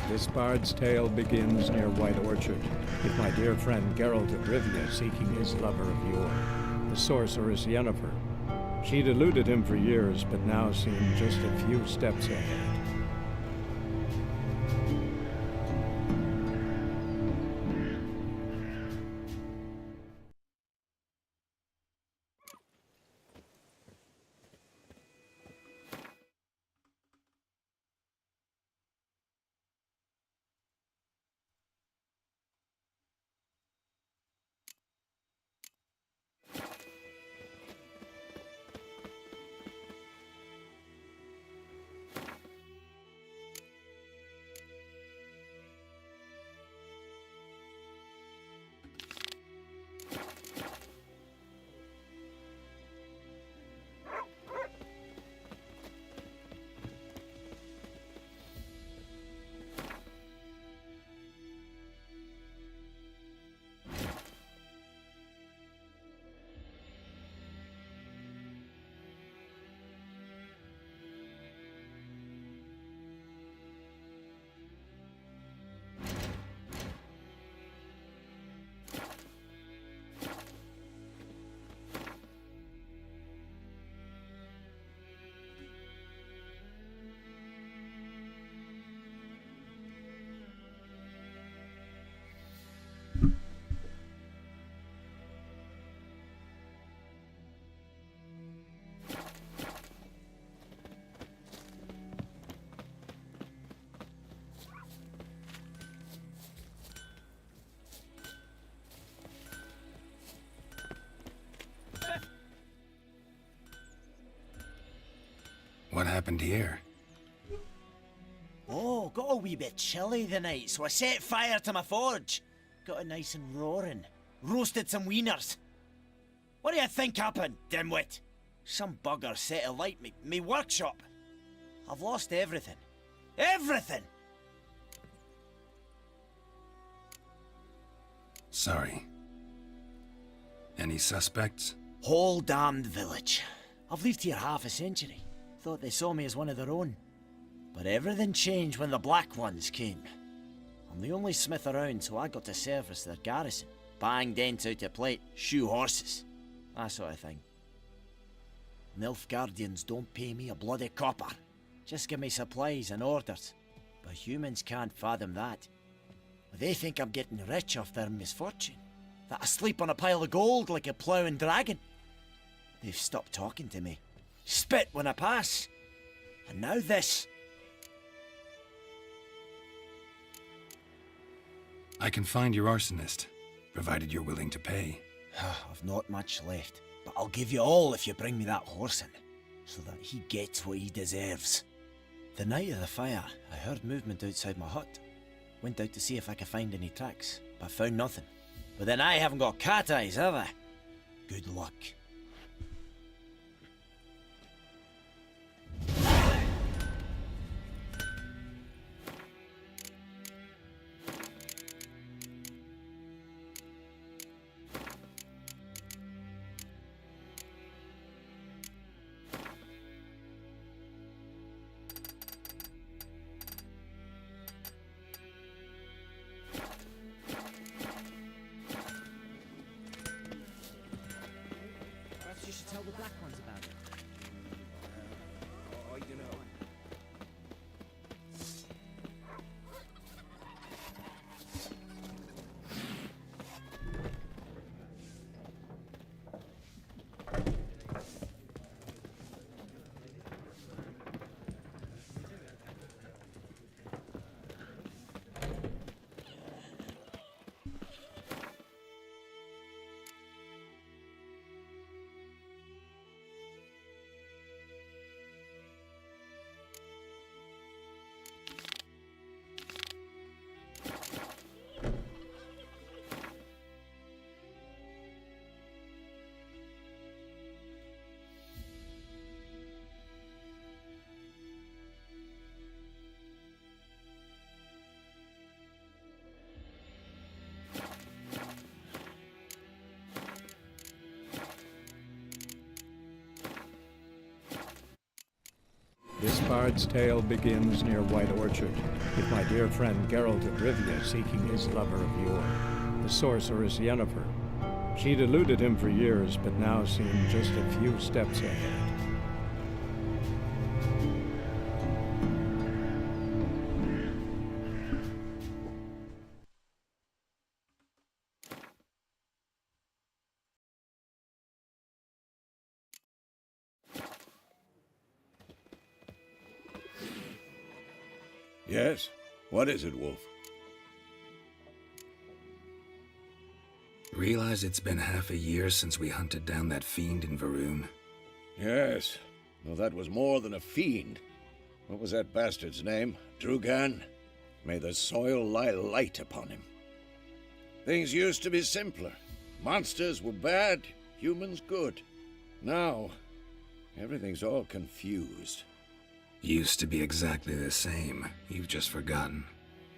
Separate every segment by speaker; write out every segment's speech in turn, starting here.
Speaker 1: This bard's tale begins near White Orchard, with my dear friend Geralt of Rivia seeking his lover of yore, the sorceress Yennefer. She'd eluded him for years, but now seemed just a few steps ahead.
Speaker 2: What happened here?
Speaker 3: Oh, got a wee bit chilly the night, so I set fire to my forge. Got it nice and roaring. Roasted some wieners. What do you think happened, dimwit? Some bugger set alight me workshop. I've lost everything. Everything!
Speaker 2: Sorry. Any suspects?
Speaker 3: Whole damned village. I've lived here half a century. Thought they saw me as one of their own. But everything changed when the Black Ones came. I'm the only smith around, so I got to service their garrison. Bang dents out of plate, shoe horses. That sort of thing. Nilfgaardians don't pay me a bloody copper. Just give me supplies and orders. But humans can't fathom that. They think I'm getting rich off their misfortune. That I sleep on a pile of gold like a ploughing dragon. They've stopped talking to me. Spit when I pass. And now this.
Speaker 2: I can find your arsonist, provided you're willing to pay.
Speaker 3: I've not much left, but I'll give you all if you bring me that horse in, so that he gets what he deserves. The night of the fire, I heard movement outside my hut. Went out to see if I could find any tracks, but found nothing. But then I haven't got cat eyes, have I? Good luck.
Speaker 1: This bard's tale begins near White Orchard, with my dear friend Geralt of Rivia seeking his lover of yore, the sorceress Yennefer. She'd eluded him for years, but now seemed just a few steps ahead.
Speaker 4: Yes? What is it, Wolf?
Speaker 2: Realize it's been half a year since we hunted down that fiend in Varun?
Speaker 4: Yes. Well, that was more than a fiend. What was that bastard's name? Drugan? May the soil lie light upon him. Things used to be simpler. Monsters were bad, humans good. Now, everything's all confused.
Speaker 2: Used to be exactly the same. You've just forgotten.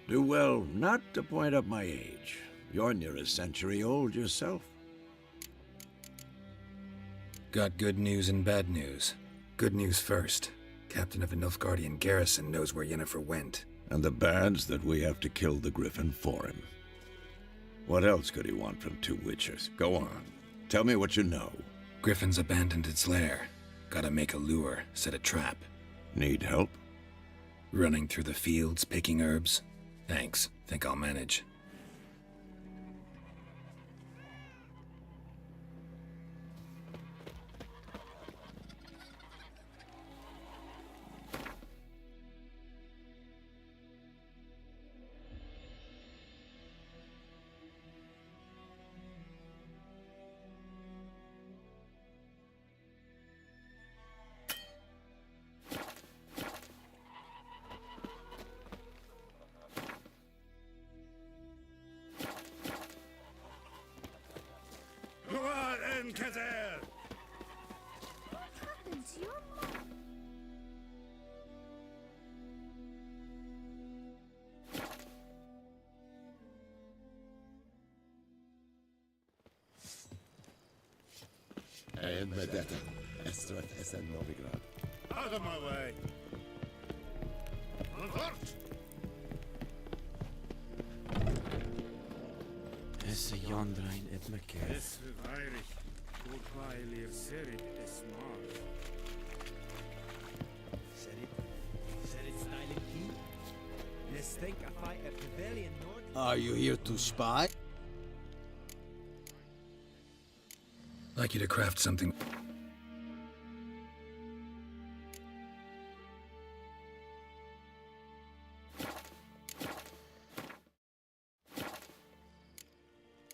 Speaker 4: Do well not to point up my age. You're near a century old yourself.
Speaker 2: Got good news and bad news. Good news first. Captain of the Nilfgaardian garrison knows where Yennefer went.
Speaker 4: And the bad's that we have to kill the Griffin for him. What else could he want from two witchers? Go on. Tell me what you know.
Speaker 2: Griffin's abandoned its lair. Gotta make a lure, set a trap.
Speaker 4: Need help?
Speaker 2: Running through the fields, picking herbs. Thanks. Think I'll manage.
Speaker 5: Out of my way!
Speaker 3: Is a Jandrain at my care.
Speaker 5: Es Irish. Goodbye, Lear Serid Esmar.
Speaker 6: Serid styling key? Yes, think I fight at Pavilion North.
Speaker 7: Are you here to spy?
Speaker 2: Like you to craft something.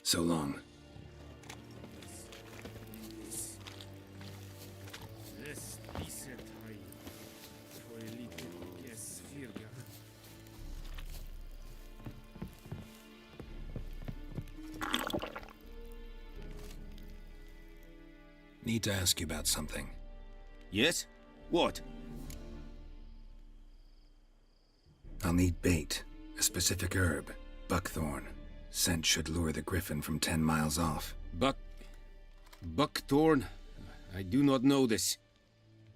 Speaker 2: So long.
Speaker 5: This decent high. For a little guess Virga.
Speaker 2: Need to ask you about something.
Speaker 8: Yes? What?
Speaker 2: I'll need bait. A specific herb. Buckthorn. Scent should lure the griffin from 10 miles off.
Speaker 8: Buckthorn? I do not know this.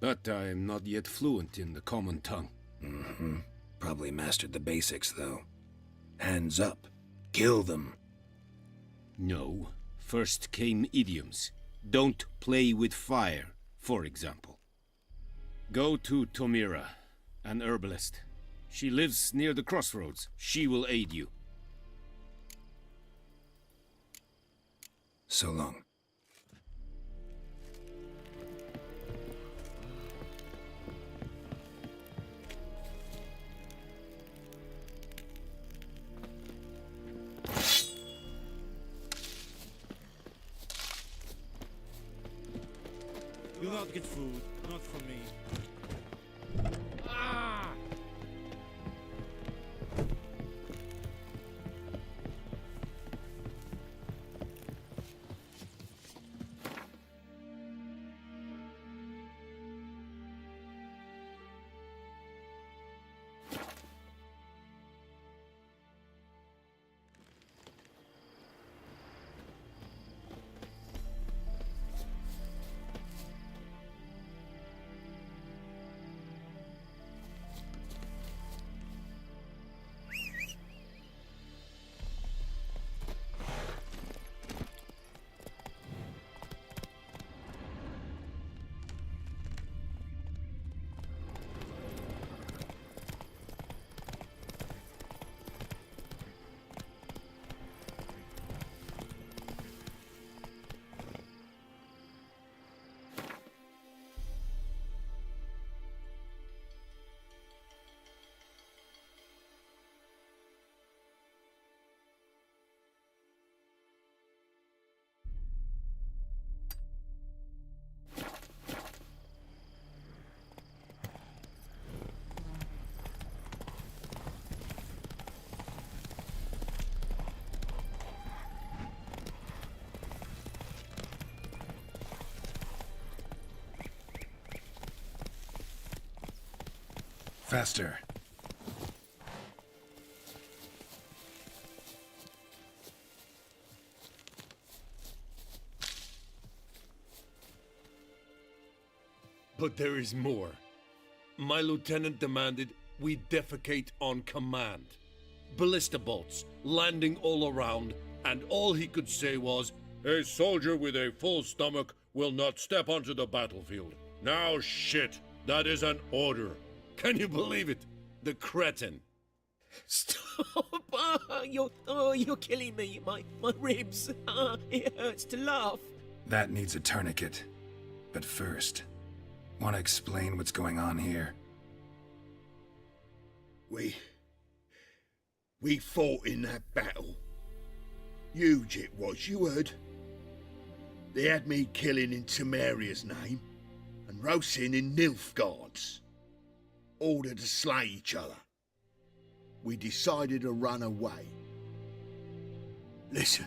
Speaker 8: But I am not yet fluent in the common tongue.
Speaker 2: Mm-hmm. Probably mastered the basics, though. Hands up. Kill them.
Speaker 8: No. First came idioms. Don't play with fire, for example. Go to Tomira, an herbalist. She lives near the crossroads. She will aid you.
Speaker 2: So long.
Speaker 5: Do not get food, not from me.
Speaker 2: Faster.
Speaker 7: But there is more. My lieutenant demanded we defecate on command. Ballista bolts, landing all around, and all he could say was, "A soldier with a full stomach will not step onto the battlefield." Now shit, that is an order. Can you believe it? The cretin.
Speaker 9: Stop! You're killing me. My ribs. It hurts to laugh.
Speaker 2: That needs a tourniquet. But first, want to explain what's going on here?
Speaker 10: We fought in that battle. Huge it was, you heard. They had me killing in Temeria's name, and roasting in Nilfgaard's. Ordered to slay each other. We decided to run away. Listen,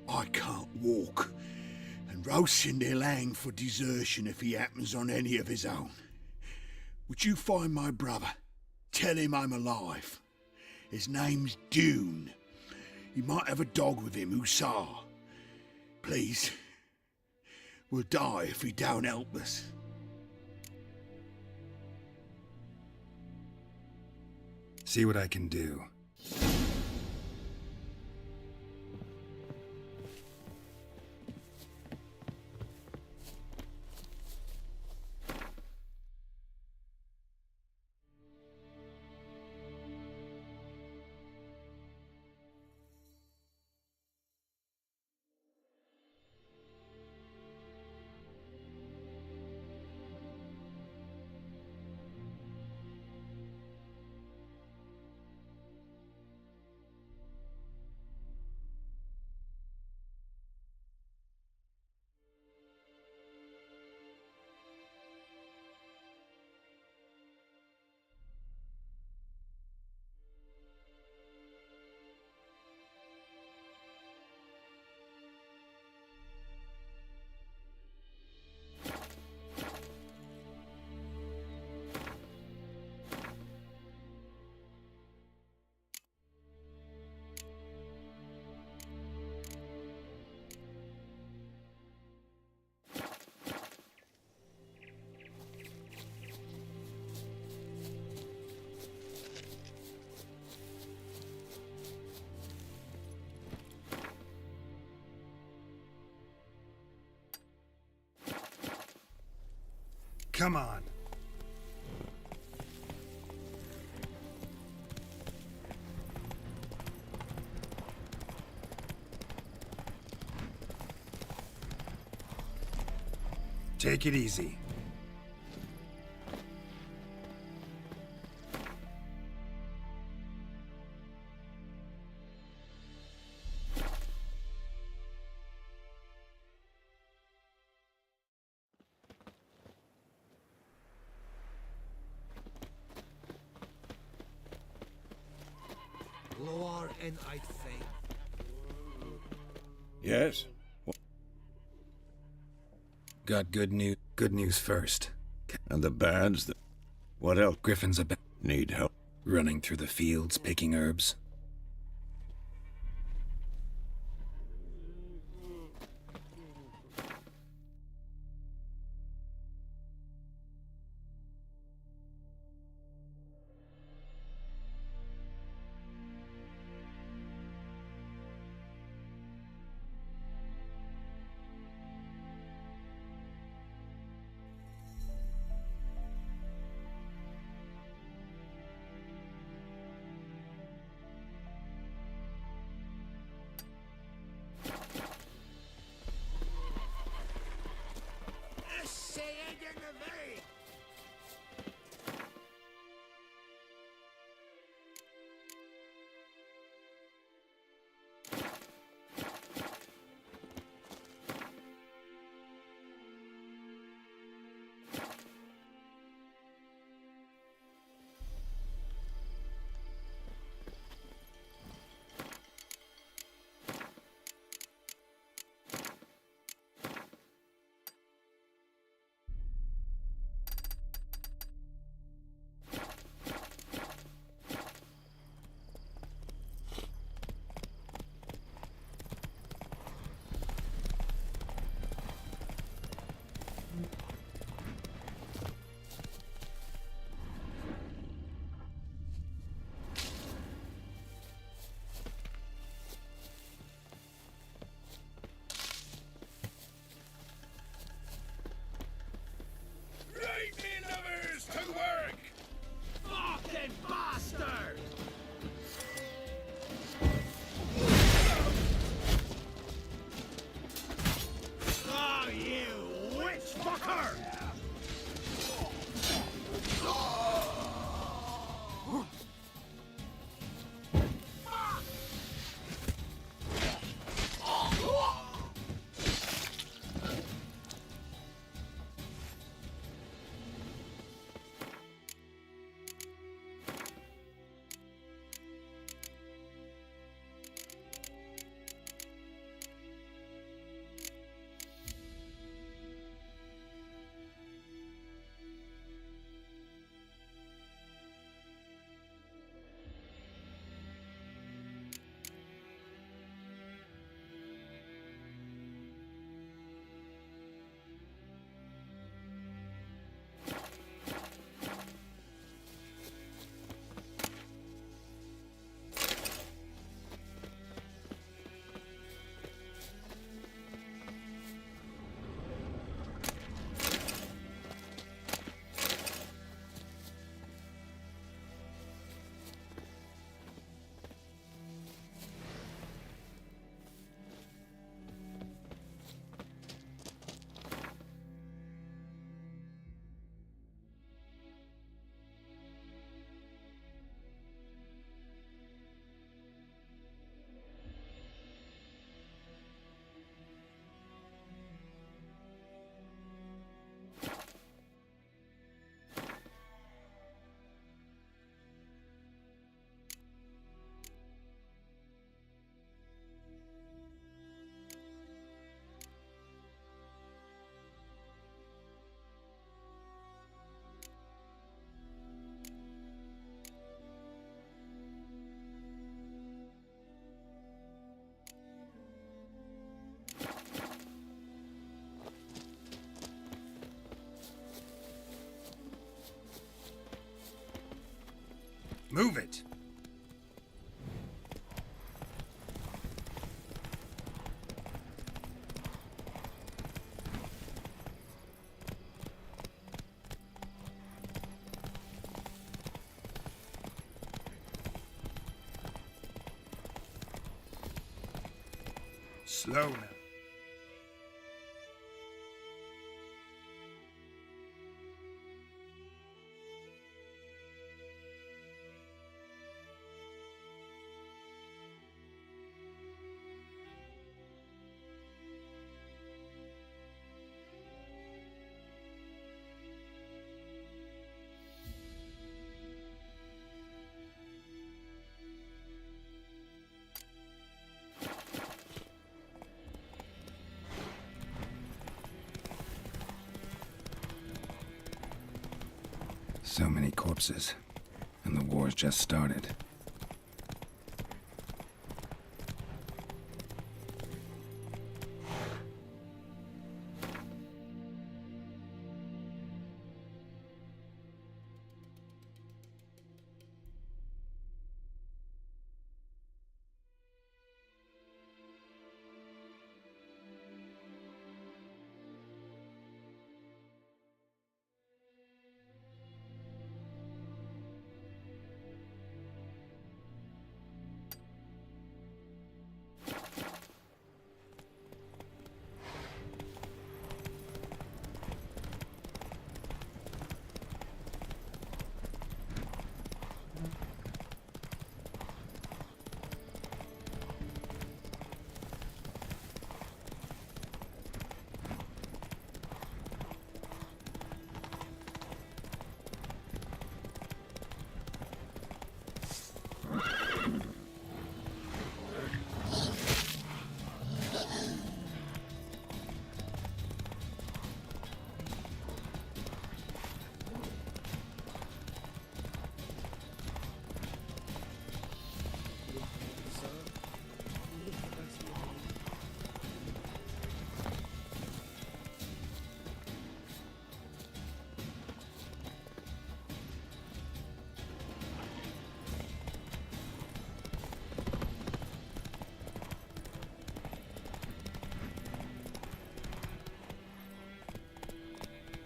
Speaker 10: I can't walk, and Rosin they'll hang for desertion if he happens on any of his own. Would you find my brother? Tell him I'm alive. His name's Dune. He might have a dog with him, Hussar. Please. We'll die if he don't help us.
Speaker 2: See what I can do. Come on. Take it easy.
Speaker 6: Loar and I think.
Speaker 4: Yes?
Speaker 2: Got good news. Good news first.
Speaker 4: And the bads? What else?
Speaker 2: Griffin's about
Speaker 4: Need help?
Speaker 2: running through the fields, picking herbs. Move it! Slow now. So many corpses, and the war's just started.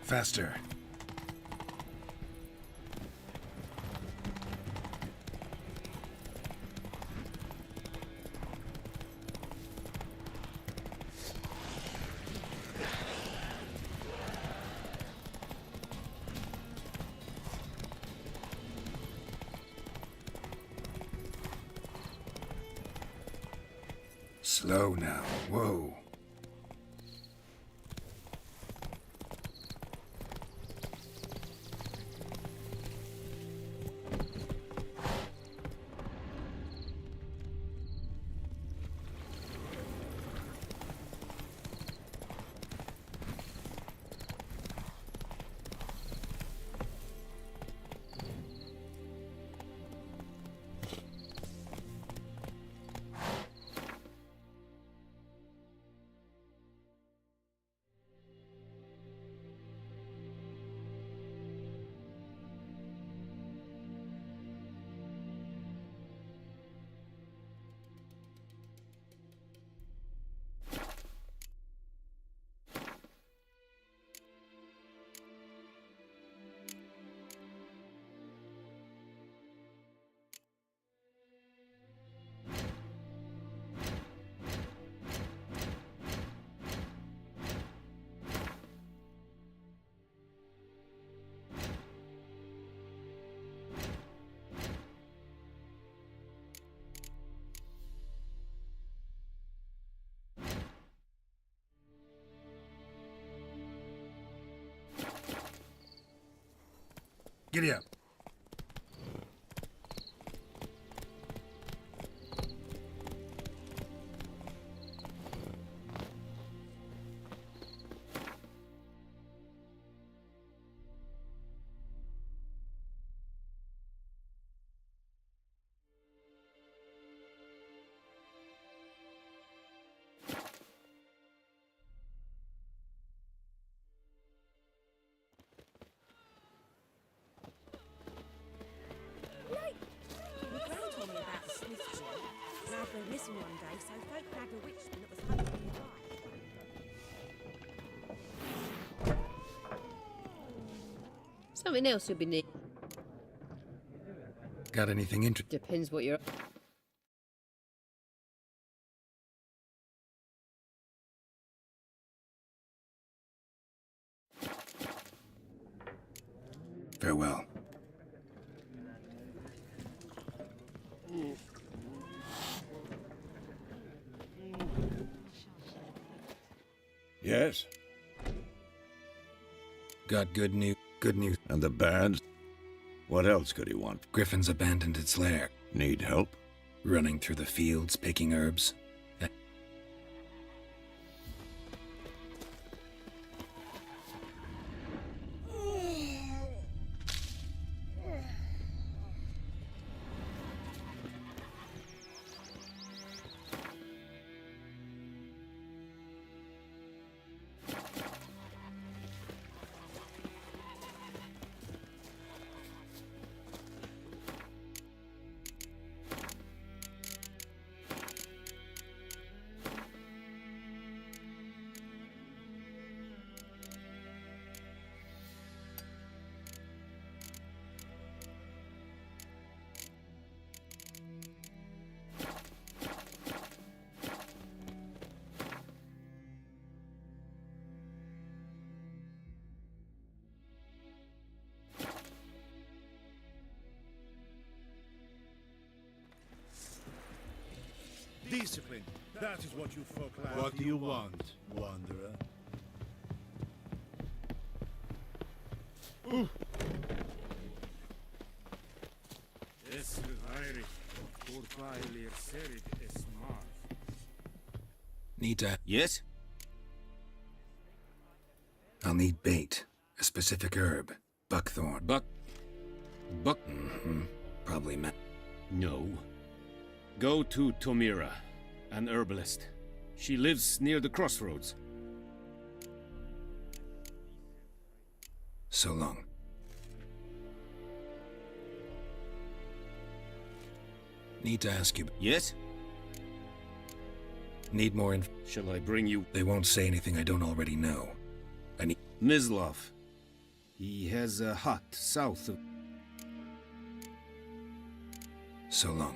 Speaker 2: Faster. Slow now. Whoa. Giddy up.
Speaker 11: missing one day, so folk nabbed a witchman that was hunting nearby.
Speaker 12: Something else you'll be needing.
Speaker 2: Got anything interesting?
Speaker 12: Depends what you're...
Speaker 2: Farewell.
Speaker 4: Yes?
Speaker 2: Got good news. Good news.
Speaker 4: And the bad? What else could he want?
Speaker 2: Griffin's abandoned its lair.
Speaker 4: Need help?
Speaker 2: Running through the fields, picking herbs.
Speaker 6: Discipline. That is what you folk lack.
Speaker 10: What do you want, wanderer?
Speaker 5: Es Heinrich, Urteilir Serid es Mars.
Speaker 2: Need to...
Speaker 8: Yes?
Speaker 2: I'll need bait. A specific herb. Buckthorn.
Speaker 8: Buck...
Speaker 2: Mm-hmm. Probably
Speaker 8: No. Go to Tomira, an herbalist. She lives near the crossroads.
Speaker 2: So long. Need to ask you...
Speaker 8: Yes?
Speaker 2: Need more inf...
Speaker 8: Shall I bring you...
Speaker 2: They won't say anything I don't already know. I need...
Speaker 8: Mislov. He has a hut south of...
Speaker 2: So long.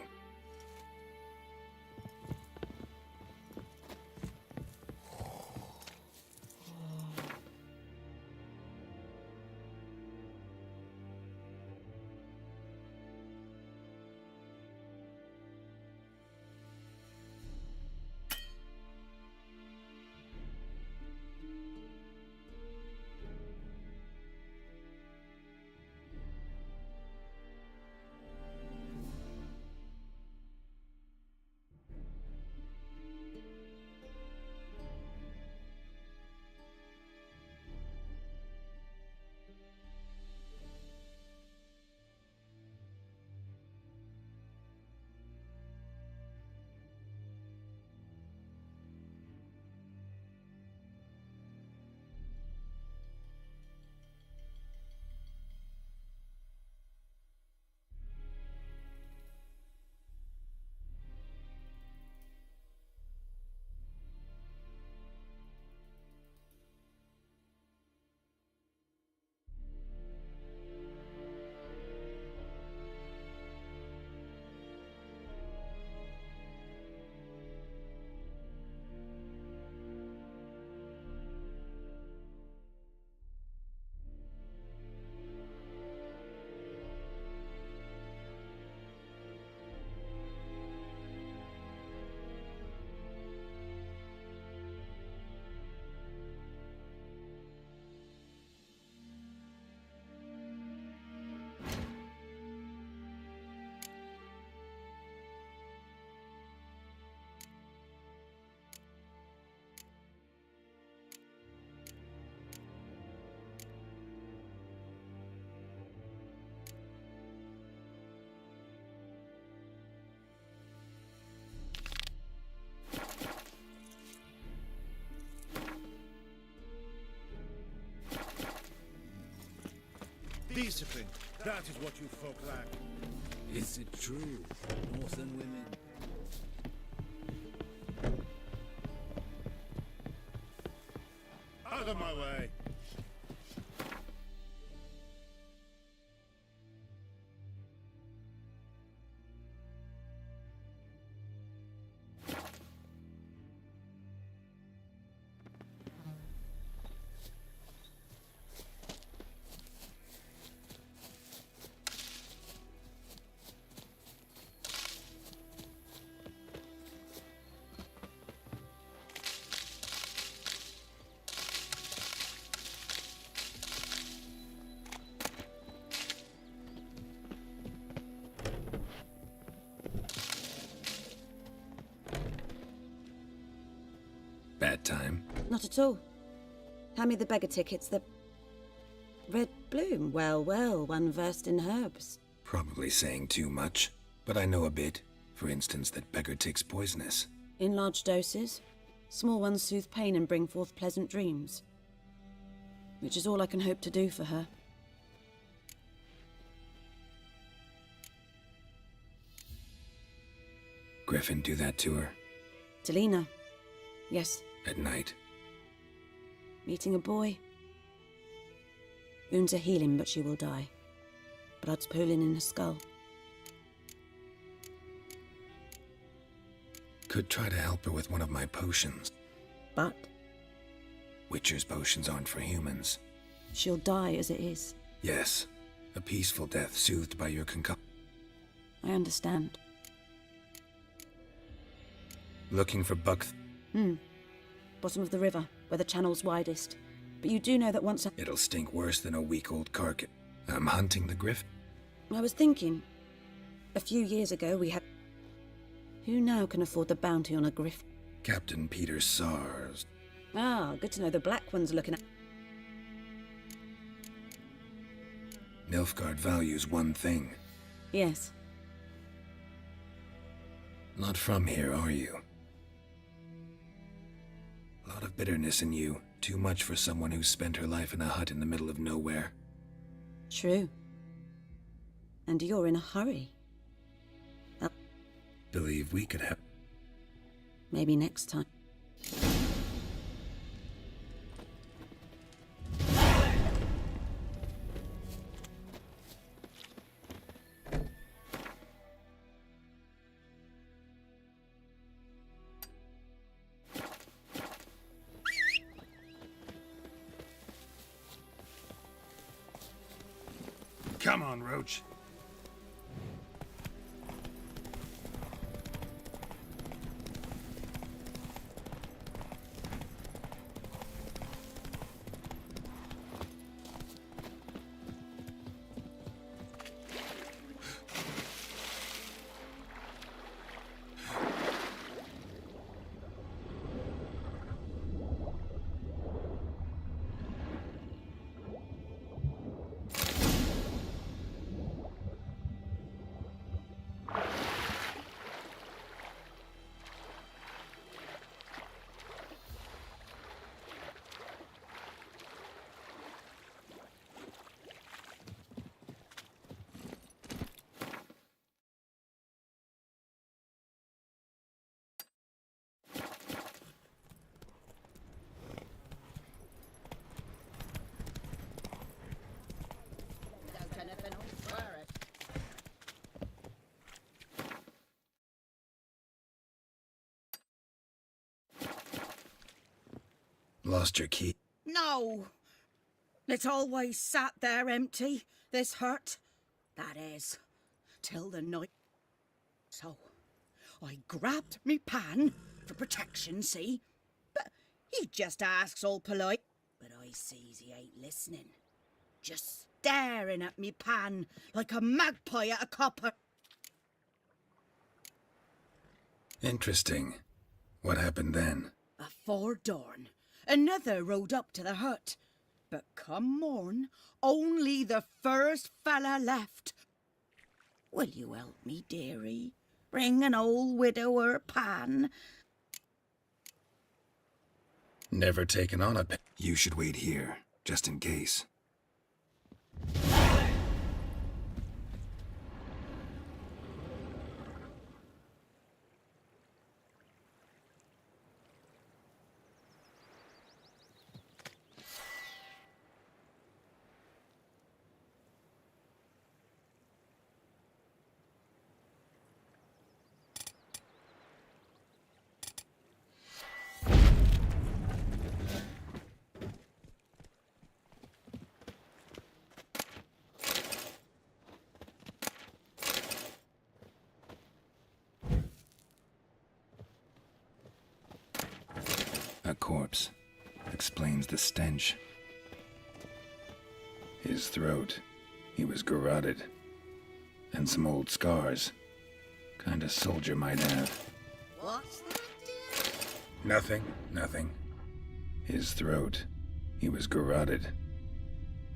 Speaker 6: Discipline. That is what you folk lack. Is it true? Northern women.
Speaker 5: on my way.
Speaker 2: Bad time?
Speaker 11: Not at all. Hand me the beggar tickets, the red bloom. Well, well, one versed in herbs.
Speaker 2: Probably saying too much, but I know a bit. For instance, that beggar tick's poisonous.
Speaker 11: In large doses. Small ones soothe pain and bring forth pleasant dreams. Which is all I can hope to do for her.
Speaker 2: Griffin do that to her?
Speaker 11: Delina. Yes.
Speaker 2: At night?
Speaker 11: Meeting a boy. Wounds are healing, but she will die. Blood's pooling in her skull.
Speaker 2: Could try to help her with one of my potions.
Speaker 11: But
Speaker 2: Witcher's potions aren't for humans.
Speaker 11: she'll die as it is.
Speaker 2: Yes. A peaceful death soothed by your concoction.
Speaker 11: I understand.
Speaker 2: Looking for Buck...
Speaker 11: Bottom of the river, where the channel's widest. But you do know that once
Speaker 2: It'll stink worse than a week-old carcass. I'm hunting the Griffin.
Speaker 11: I was thinking, a few years ago we had... Who now can afford the bounty on a griff?
Speaker 2: Captain Peter Sars.
Speaker 11: Ah, good to know the Black One's looking at...
Speaker 2: Nilfgaard values one thing.
Speaker 11: Yes.
Speaker 2: Not from here, are you? A lot of bitterness in you. Too much for someone who's spent her life in a hut in the middle of nowhere.
Speaker 11: True. And you're in a hurry.
Speaker 2: Believe we could have...
Speaker 11: Maybe next time.
Speaker 10: Come on, Roach.
Speaker 2: Lost your key?
Speaker 13: No. It's always sat there empty, this hut. That is, till the night. So, I grabbed me pan for protection, see? But he just asks all polite. But I sees he ain't listening. Just staring at me pan like a magpie at a copper.
Speaker 2: Interesting. What happened then?
Speaker 13: Afore dawn, another rode up to the hut. But come morn, only the first fella left. Will you help me, dearie? Bring an old widower pan.
Speaker 2: Never taken on a pet. You should wait here, just in case. corpse. Explains the stench. His throat. He was garroted. And some old scars. Kind of soldier might have.
Speaker 13: What's that, dear?
Speaker 2: Nothing. His throat. He was garroted.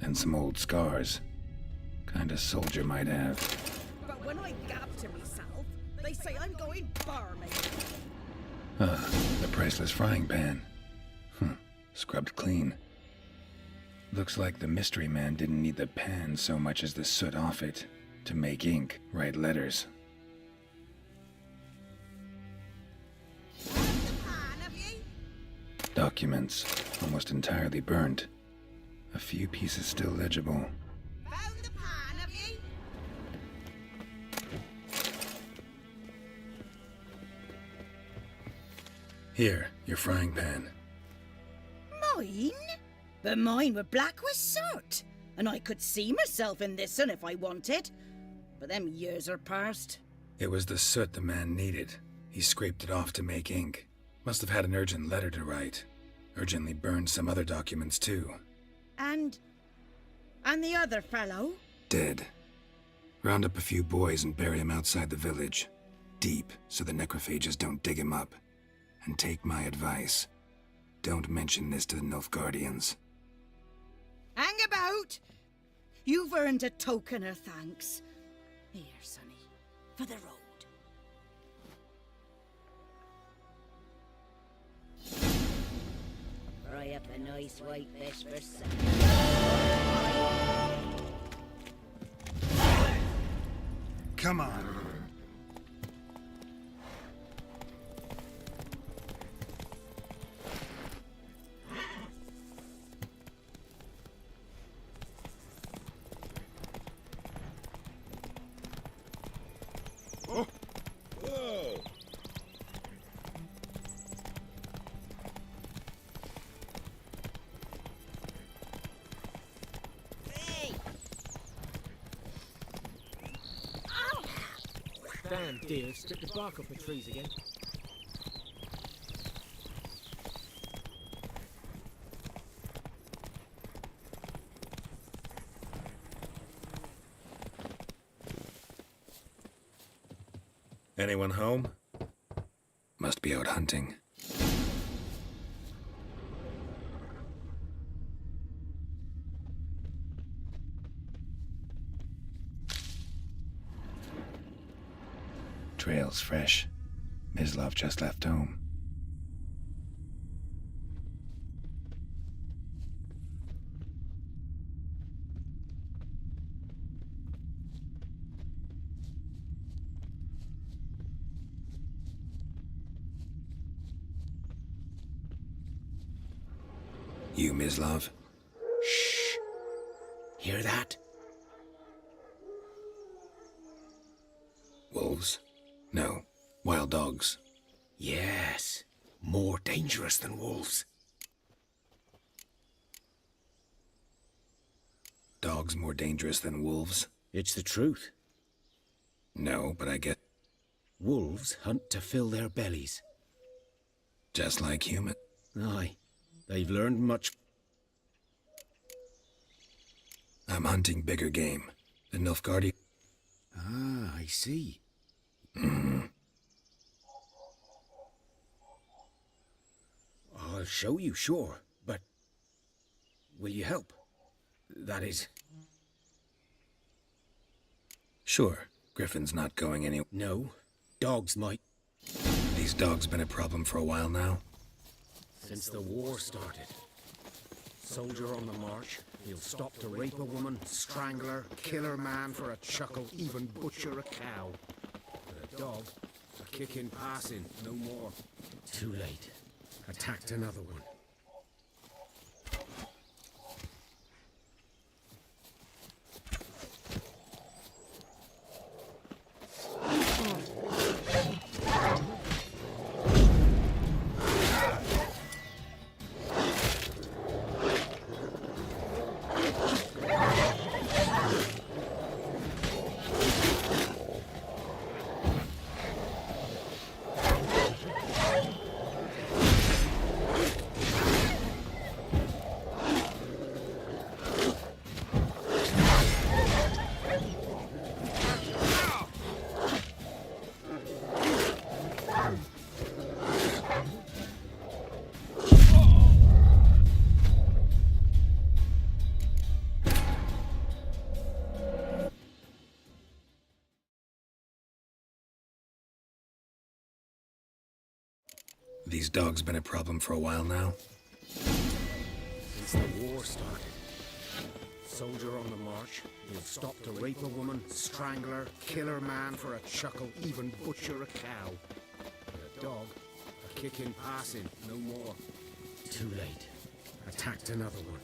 Speaker 2: And some old scars. Kind of soldier might have.
Speaker 13: But when I gab to myself, they say I'm going barmy.
Speaker 2: The priceless frying pan. Scrubbed clean. Looks like the mystery man didn't need the pan so much as the soot off it to make ink, write letters. Documents, almost entirely burnt. A few pieces still legible.
Speaker 13: Found the pan, have ye?
Speaker 2: Here, your frying pan.
Speaker 13: Mine? But mine were black with soot, and I could see myself in this one if I wanted. But them years are past.
Speaker 2: It was the soot the man needed. He scraped it off to make ink. Must have had an urgent letter to write. Urgently burned some other documents too.
Speaker 13: And the other fellow?
Speaker 2: Dead. Round up a few boys and bury him outside the village. Deep, so the necrophages don't dig him up. And take my advice. Don't mention this to the Nilfgaardians.
Speaker 13: Hang about! You've earned a token of thanks. Here, sonny, for the road.
Speaker 14: Fry up a nice white fish for supper.
Speaker 2: Come on.
Speaker 9: Damn deer, strip the bark off the trees again.
Speaker 2: Anyone home? Must be out hunting. Trail's fresh. Mislav just left home. You, Mislav?
Speaker 9: Shh. Hear that?
Speaker 2: Wolves? No. Wild dogs.
Speaker 9: Yes. More dangerous than wolves.
Speaker 2: Dogs more dangerous than wolves?
Speaker 9: It's the truth.
Speaker 2: No, but I get...
Speaker 9: Wolves hunt to fill their bellies.
Speaker 2: Just like human.
Speaker 9: Aye. They've learned much.
Speaker 2: I'm hunting bigger game. The Nilfgaardi...
Speaker 9: Ah, I see. I'll show you, sure, but will you help? That is...
Speaker 2: Sure. Griffin's not going any...
Speaker 9: No. Dogs might.
Speaker 2: These dogs been a problem for a while now?
Speaker 9: Since the war started. Soldier on the march, he'll stop to rape a woman, strangle her, kill her man for a chuckle, even butcher a cow. But a dog, a kick in passing, no more. Too late. Attacked another one.
Speaker 2: These dogs been a problem for a while now?
Speaker 9: Since the war started. Soldier on the march, he'll stop to rape a woman, strangle her, kill her man for a chuckle, even butcher a cow. But a dog, a kick in passing, no more. Too late. Attacked another one.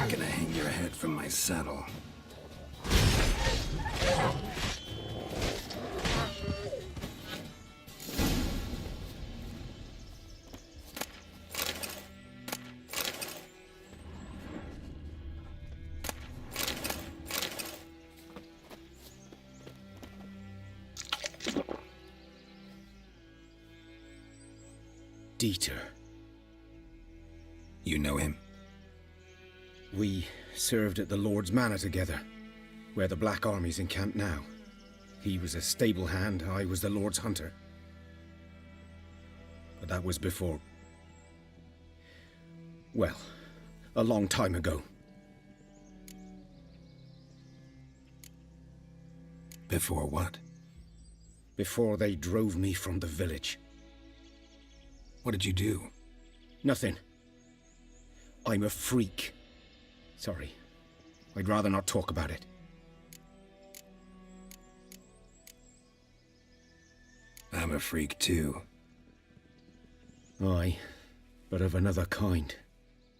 Speaker 2: Gonna hang your head from my saddle.
Speaker 9: Dieter.
Speaker 2: You know him?
Speaker 9: We served at the Lord's Manor together, where the Black Army's encamped now. He was a stable hand, I was the Lord's hunter. But that was before... well, a long time ago.
Speaker 2: Before what?
Speaker 9: Before they drove me from the village.
Speaker 2: What did you do?
Speaker 9: Nothing. I'm a freak. Sorry. I'd rather not talk about it.
Speaker 2: I'm a freak too.
Speaker 9: Aye, but of another kind.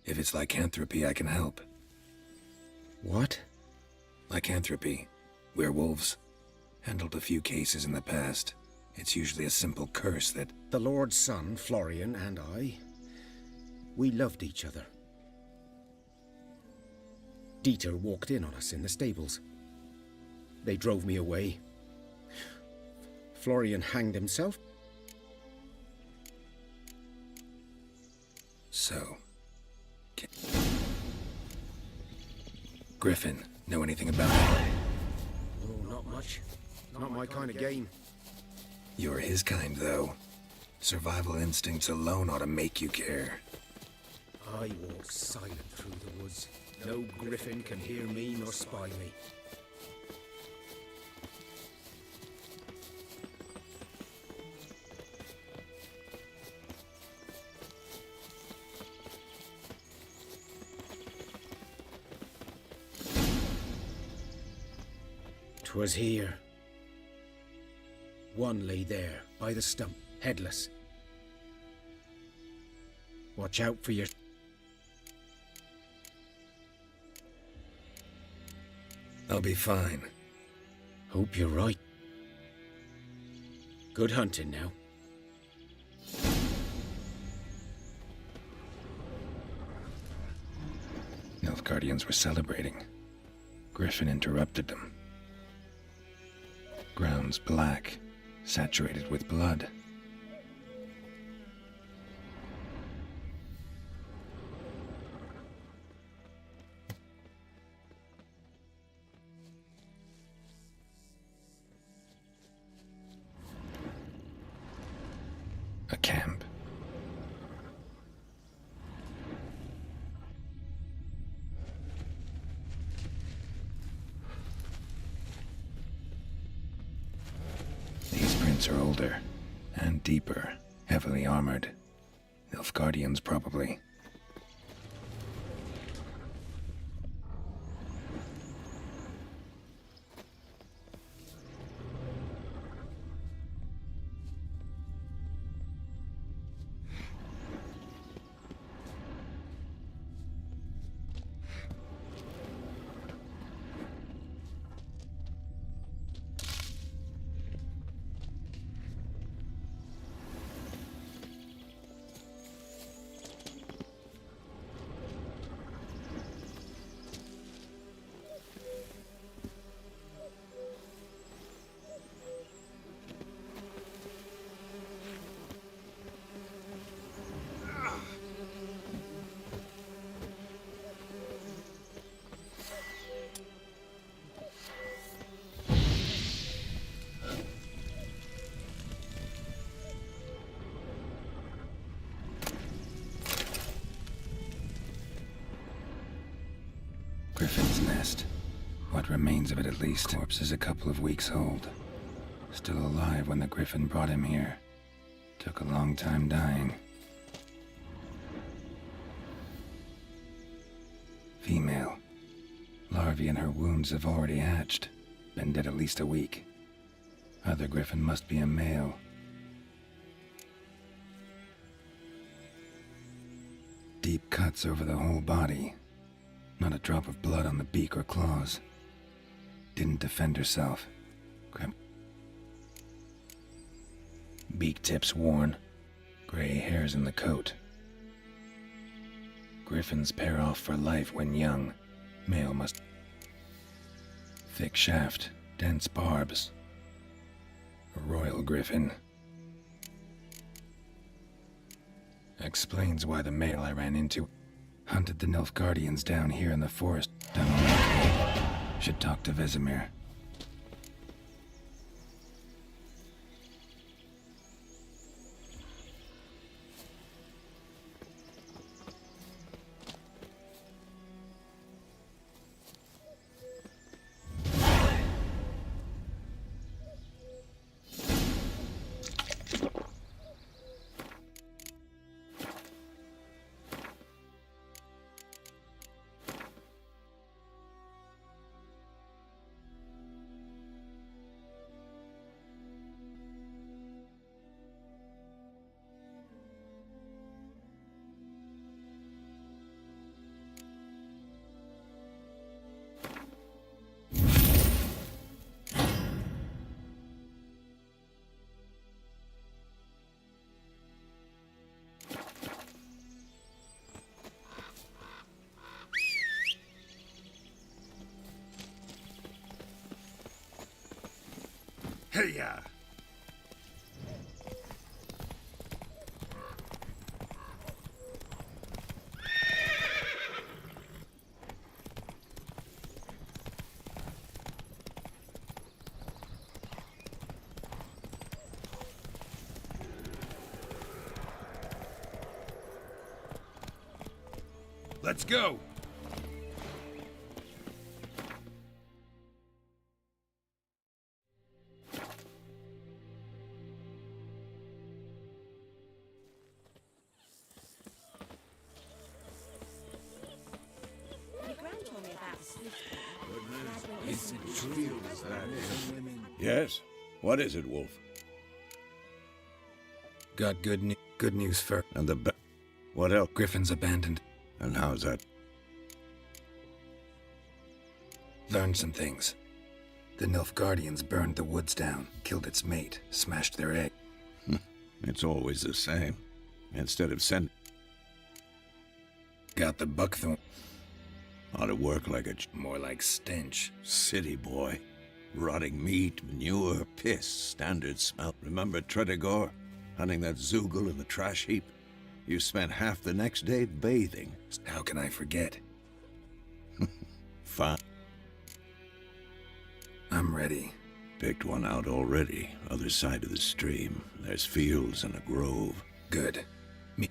Speaker 2: If it's lycanthropy, I can help.
Speaker 9: What?
Speaker 2: Lycanthropy. Werewolves. Handled a few cases in the past. It's usually a simple curse that...
Speaker 9: The Lord's son, Florian, and I... we loved each other. Dieter walked in on us in the stables. They drove me away. Florian hanged himself.
Speaker 2: So... Griffin, know anything about it?
Speaker 9: Oh, not much. Not my kind of game.
Speaker 2: You're his kind, though. Survival instincts alone ought to make you care.
Speaker 9: I walk silent through the woods. No griffin can hear me nor spy me. "'Twas here. One lay there, by the stump, headless. Watch out for your...
Speaker 2: I'll be fine.
Speaker 9: Hope you're right. Good hunting now.
Speaker 2: Nilfgaardians were celebrating. Griffin interrupted them. Ground's black, saturated with blood. A camp. These prints are older and deeper, heavily armored. Nilfgaardians, probably. Griffin's nest. What remains of it, at least. Corpse is a couple of weeks old. Still alive when the Griffin brought him here. Took a long time dying. Female. Larvae in her wounds have already hatched. Been dead at least a week. Other Griffin must be a male. Deep cuts over the whole body. Not a drop of blood on the beak or claws. Didn't defend herself. Beak tips worn. Gray hairs in the coat. Griffins pair off for life when young. Male must... Thick shaft, dense barbs. A royal griffin. Explains why the male I ran into hunted the Nilfgaardians down here in the forest. Done all I could. Should talk to Vesemir.
Speaker 7: Hey-ya! Let's go!
Speaker 6: Is it true that women...
Speaker 4: Yes? What is it, Wolf?
Speaker 2: Got good news for...
Speaker 4: And what else?
Speaker 2: Griffin's abandoned.
Speaker 4: And how's that?
Speaker 2: Learned some things. The Nilfgaardians burned the woods down, killed its mate, smashed their egg.
Speaker 4: It's always the same. Instead of
Speaker 2: Got the buckthorn.
Speaker 4: Ought to work like a...
Speaker 2: More like stench.
Speaker 4: City boy. Rotting meat, manure, piss, standard smell. Remember Tredegor? Hunting that Zoogle in the trash heap? You spent half the next day bathing.
Speaker 2: How can I forget?
Speaker 4: Fine.
Speaker 2: I'm ready.
Speaker 4: Picked one out already. Other side of the stream. There's fields and a grove.
Speaker 2: Good. Me...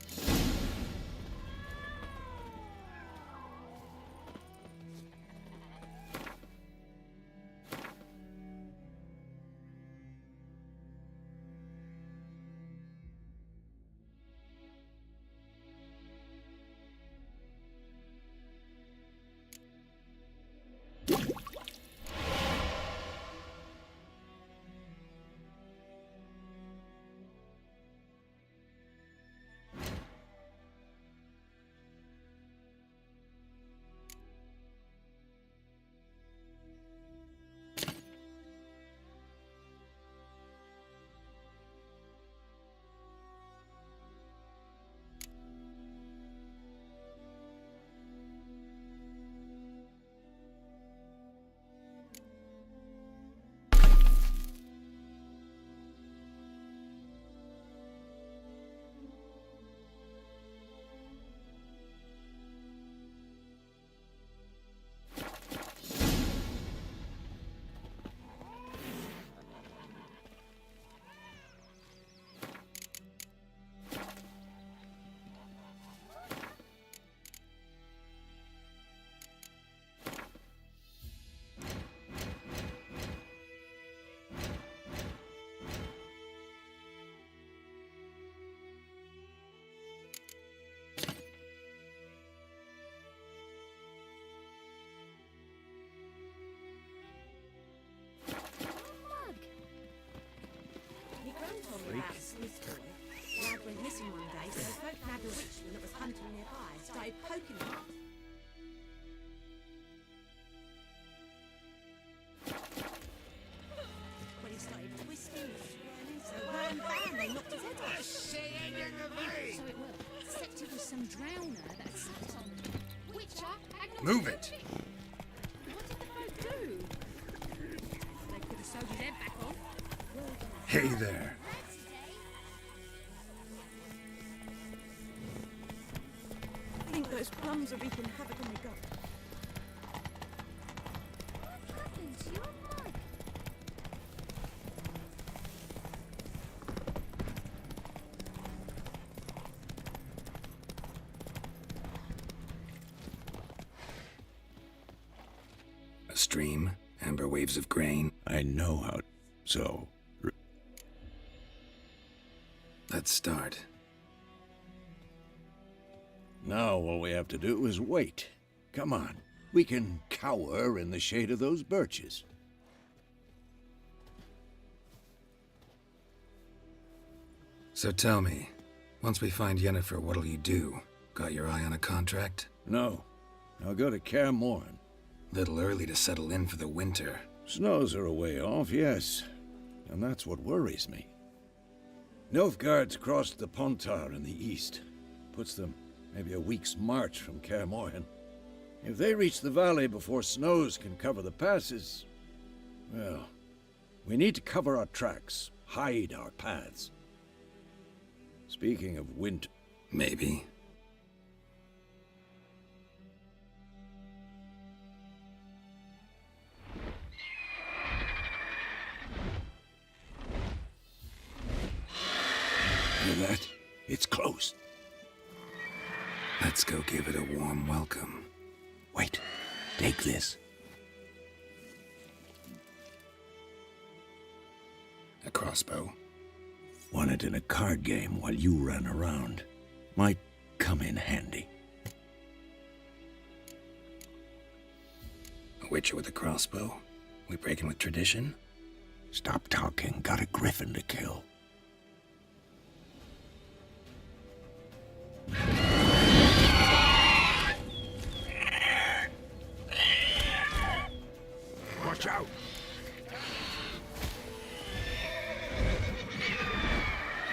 Speaker 13: started poking it. When he started twisting and swirling, so bam, bam, they knocked his head off.
Speaker 14: So it will. Except it was some drowner that had sat on them. Witcher,
Speaker 2: Move it!
Speaker 14: what did the folk do? They could have sewed his head back on.
Speaker 2: Hey there.
Speaker 11: I think those plums are wreaking havoc on my gut.
Speaker 14: What happened to your mug?
Speaker 2: A stream, amber waves of grain.
Speaker 4: I know how. So,
Speaker 2: Let's start.
Speaker 4: now all we have to do is wait. Come on. We can cower in the shade of those birches.
Speaker 2: So tell me, once we find Yennefer, what'll you do? Got your eye on a contract?
Speaker 4: No. I'll go to Kaer Morhen.
Speaker 2: Little early to settle in for the winter.
Speaker 4: Snows are a way off, yes. And that's what worries me. Nilfgaard's crossed the Pontar in the east. Puts them maybe a week's march from Kaer Morhen. If they reach the valley before snows can cover the passes, well, we need to cover our tracks, hide our paths. Speaking of winter...
Speaker 2: Maybe.
Speaker 4: Hear that? It's close.
Speaker 2: Let's go give it a warm welcome.
Speaker 4: Wait. Take this.
Speaker 2: A crossbow.
Speaker 4: Won it in a card game while you ran around. Might come in handy.
Speaker 2: A witcher with a crossbow? We breaking with tradition?
Speaker 4: Stop talking. Got a griffin to kill. Watch out!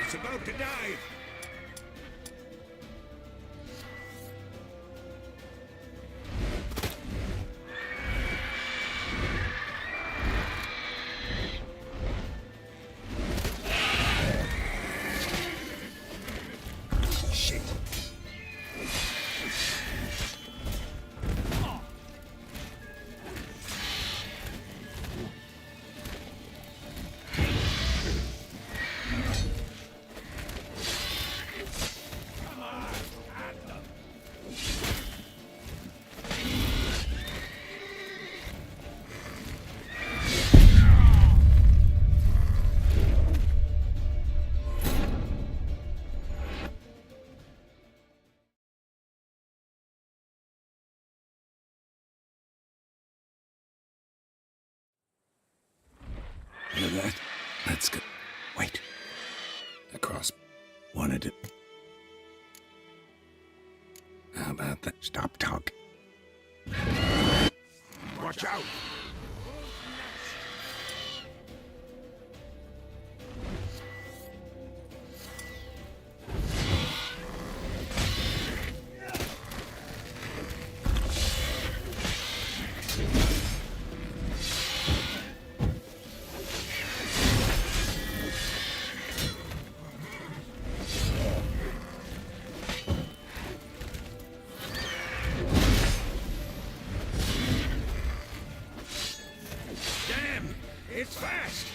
Speaker 4: It's about to dive! Shit! Hear that?
Speaker 2: Let's go.
Speaker 4: Wait.
Speaker 2: A cross.
Speaker 4: Wanted it.
Speaker 2: How about that?
Speaker 4: Stop talking. Watch out! Damn! It's fast!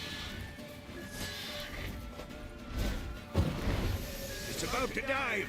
Speaker 4: It's about to dive!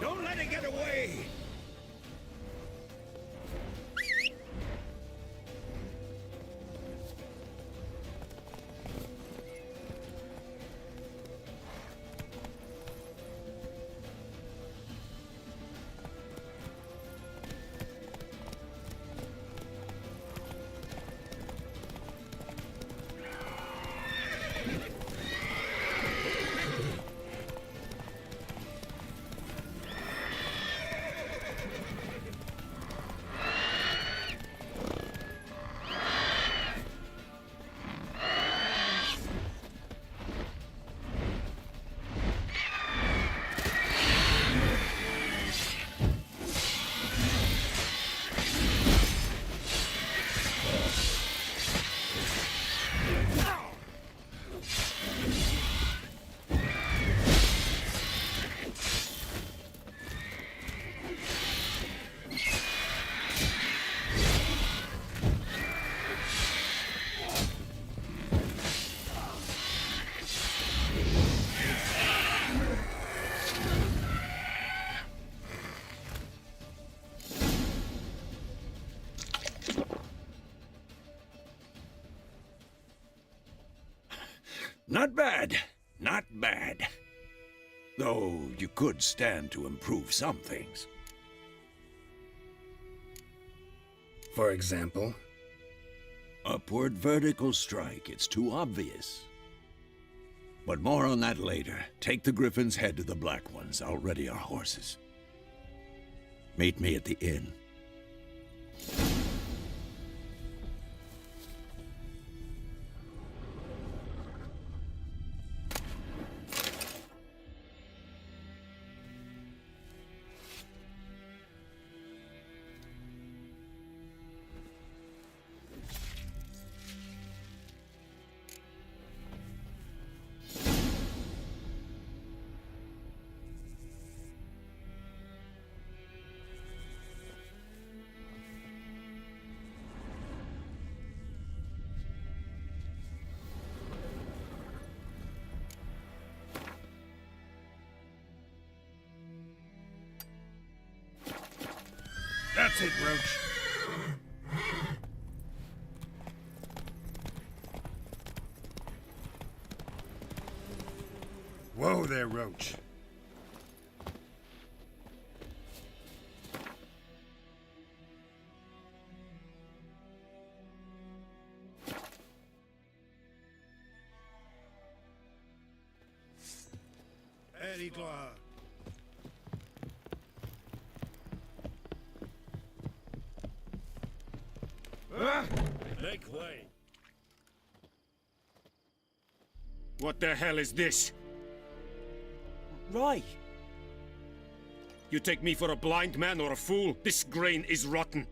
Speaker 4: Don't let it get away! Not bad. Not bad. Though you could stand to improve some things.
Speaker 2: For example?
Speaker 4: Upward vertical strike. It's too obvious. But more on that later. Take the Griffin's head to the Black Ones. I'll ready our horses. Meet me at the inn.
Speaker 7: That's it, Roach. Whoa there, Roach. Eddie Gloire. Make way.
Speaker 8: What the hell is this?
Speaker 3: Roy!
Speaker 8: You take me for a blind man or a fool? This grain is rotten.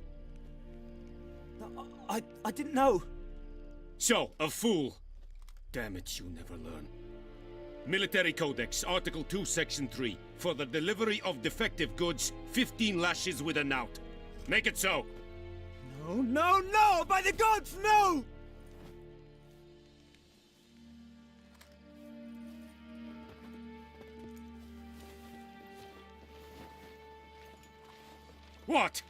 Speaker 3: I didn't know.
Speaker 8: So, a fool. Damn it, you never learn. Military Codex, Article 2, Section 3. For the delivery of defective goods, 15 lashes with a knout. Make it so.
Speaker 3: No, no, no! By the gods, no!
Speaker 8: What?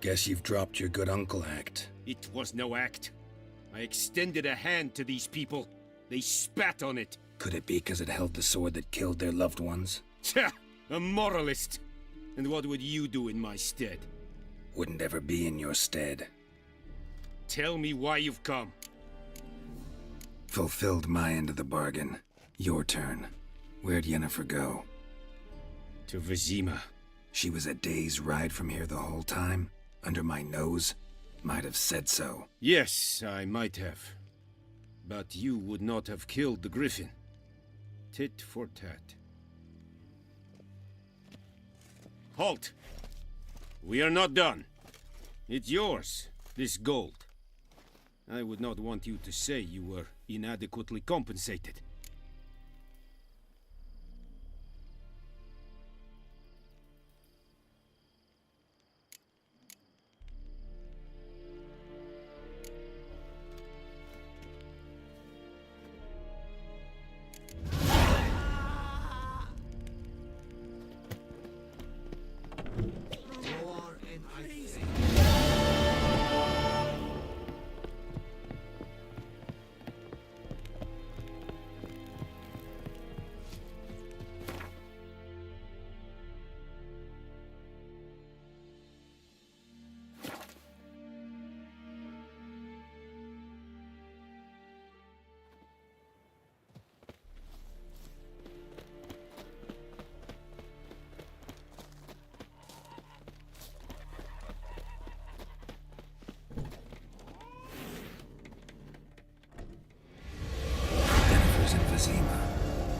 Speaker 2: Guess you've dropped your good uncle act.
Speaker 8: It was no act. I extended a hand to these people. They spat on it.
Speaker 2: Could it be because it held the sword that killed their loved ones?
Speaker 8: Tja! A moralist. And what would you do in my stead?
Speaker 2: Wouldn't ever be in your stead.
Speaker 8: Tell me why you've come.
Speaker 2: Fulfilled my end of the bargain. Your turn. Where'd Yennefer go?
Speaker 8: To Vizima.
Speaker 2: She was a day's ride from here the whole time? Under my nose? Might have said so.
Speaker 8: Yes, I might have. But you would not have killed the Griffin. Tit for tat. Halt! We are not done. It's yours, this gold. I would not want you to say you were inadequately compensated.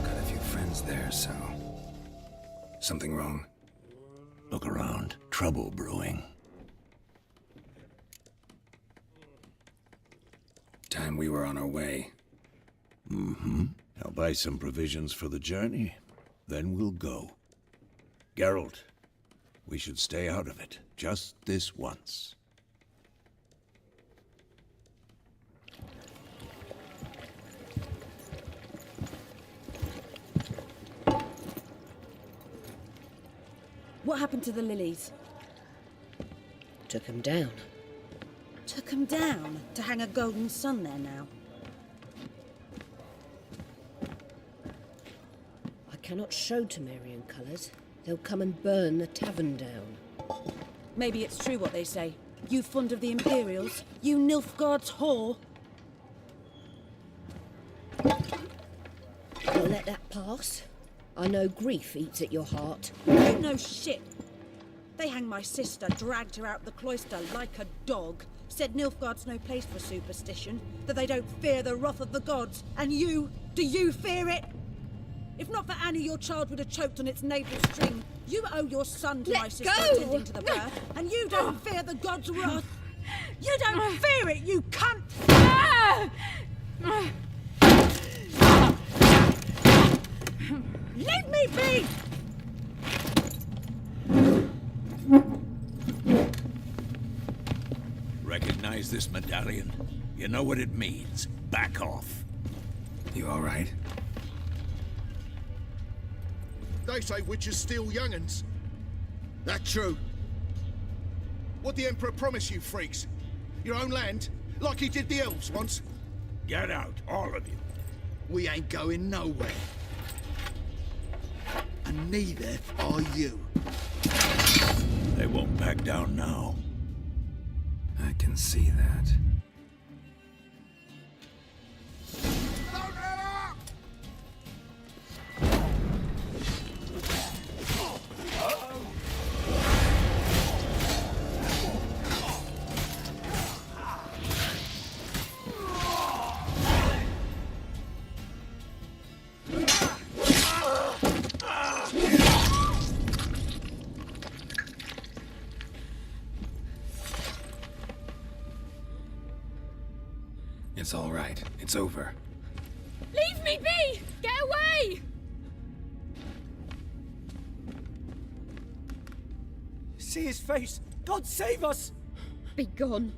Speaker 2: Got a few friends there, so... Something wrong?
Speaker 4: Look around. Trouble brewing.
Speaker 2: Time we were on our way.
Speaker 4: Mm-hmm. I'll buy some provisions for the journey. Then we'll go. Geralt, we should stay out of it. Just this once.
Speaker 11: What happened to the lilies?
Speaker 12: Took him down.
Speaker 11: Took him down to hang a golden sun there now.
Speaker 12: I cannot show Temerian colours. They'll come and burn the tavern down.
Speaker 11: Maybe it's true what they say. You fond of the Imperials? You Nilfgaard's whore?
Speaker 12: You'll let that pass? I know grief eats at your heart.
Speaker 11: You know shit. They hanged my sister, dragged her out the cloister like a dog. Said Nilfgaard's no place for superstition, that they don't fear the wrath of the gods. And you, do you fear it? If not for Annie, your child would have choked on its navel string. You owe your son to my sister attending to the birth, and you don't fear the gods' wrath. You don't fear it, you cunt! Leave me be!
Speaker 4: Recognize this medallion? You know what it means. Back off.
Speaker 2: You all right?
Speaker 10: They say witches steal young'uns. That true? What the Emperor promise you, freaks? Your own land? Like he did the elves once?
Speaker 4: Get out, all of you.
Speaker 10: We ain't going nowhere. And neither are you.
Speaker 4: They won't back down now.
Speaker 2: I can see that. It's all right. It's over.
Speaker 14: Leave me be! Get away!
Speaker 6: See his face! God save us!
Speaker 12: Be gone,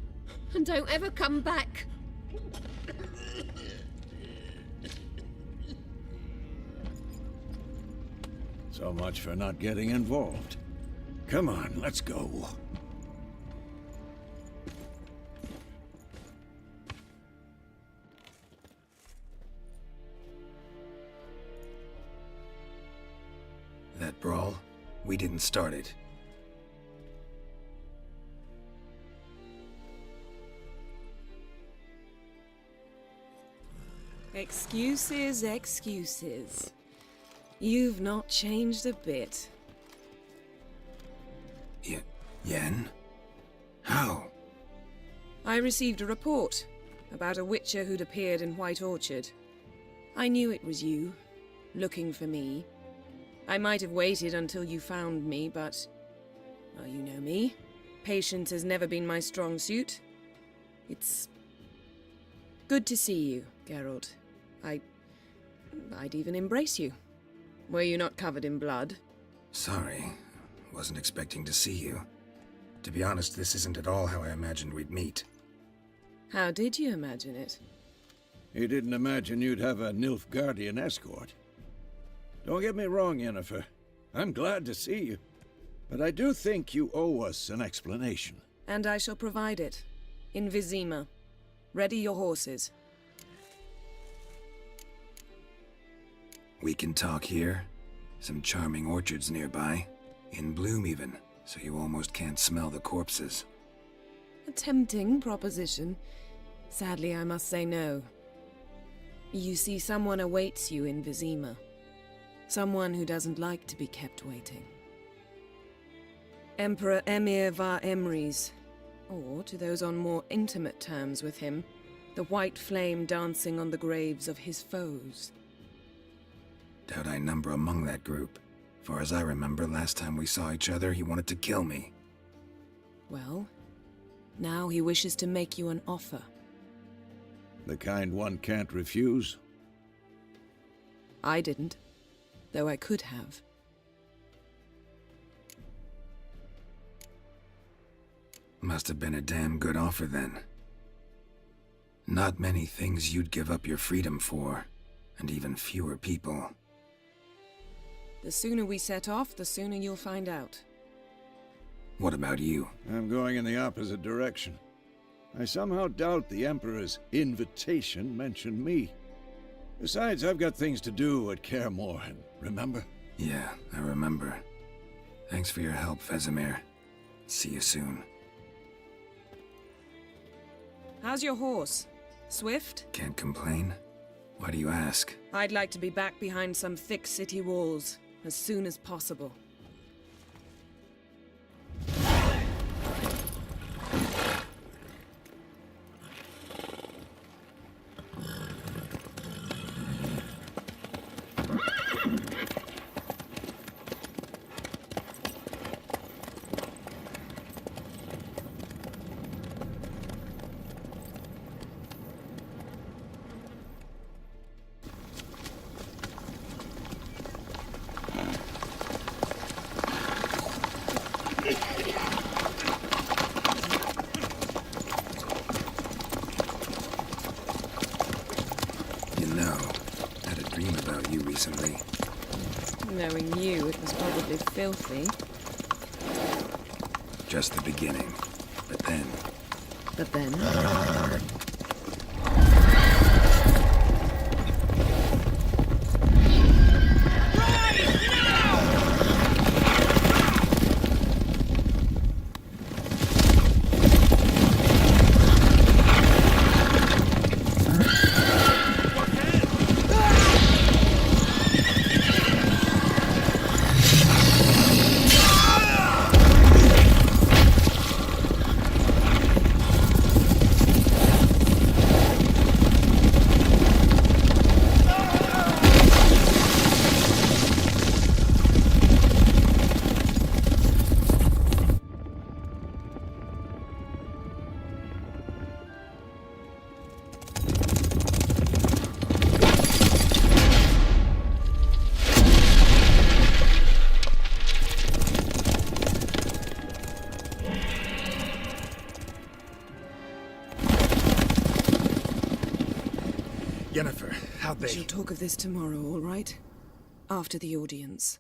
Speaker 12: and don't ever come back.
Speaker 4: So much for not getting involved. Come on, let's go.
Speaker 2: That brawl, we didn't start it.
Speaker 15: Excuses, excuses. You've not changed a bit.
Speaker 2: Yen? How?
Speaker 15: I received a report about a witcher who'd appeared in White Orchard. I knew it was you, looking for me. I might have waited until you found me, but... well, you know me. Patience has never been my strong suit. It's... good to see you, Geralt. I'd even embrace you. Were you not covered in blood?
Speaker 2: Sorry. Wasn't expecting to see you. To be honest, this isn't at all how I imagined we'd meet.
Speaker 15: How did you imagine it?
Speaker 4: You didn't imagine you'd have a Nilfgaardian escort. Don't get me wrong, Yennefer. I'm glad to see you. But I do think you owe us an explanation.
Speaker 15: And I shall provide it. In Vizima. Ready your horses.
Speaker 2: We can talk here. Some charming orchards nearby. In bloom even, so you almost can't smell the corpses.
Speaker 15: A tempting proposition. Sadly, I must say no. You see, someone awaits you in Vizima. Someone who doesn't like to be kept waiting. Emperor Emir var Emrys, or to those on more intimate terms with him, the white flame dancing on the graves of his foes.
Speaker 2: Doubt I number among that group. Far as I remember, last time we saw each other, he wanted to kill me.
Speaker 15: Well, now he wishes to make you an offer.
Speaker 4: The kind one can't refuse?
Speaker 15: I didn't, though I could have.
Speaker 2: Must have been a damn good offer then. Not many things you'd give up your freedom for, and even fewer people.
Speaker 15: The sooner we set off, the sooner you'll find out.
Speaker 2: What about you?
Speaker 4: I'm going in the opposite direction. I somehow doubt the Emperor's invitation mentioned me. Besides, I've got things to do at Kaer Morhen, remember?
Speaker 2: Yeah, I remember. Thanks for your help, Vesemir. See you soon.
Speaker 15: How's your horse? Swift?
Speaker 2: Can't complain. Why do you ask?
Speaker 15: I'd like to be back behind some thick city walls as soon as possible.
Speaker 2: You know, I had a dream about you recently.
Speaker 15: Knowing you, it was probably filthy.
Speaker 2: Just the beginning. But then...
Speaker 15: But then...
Speaker 10: Yennefer, how'd they...
Speaker 15: We shall talk of this tomorrow, all right? After the audience.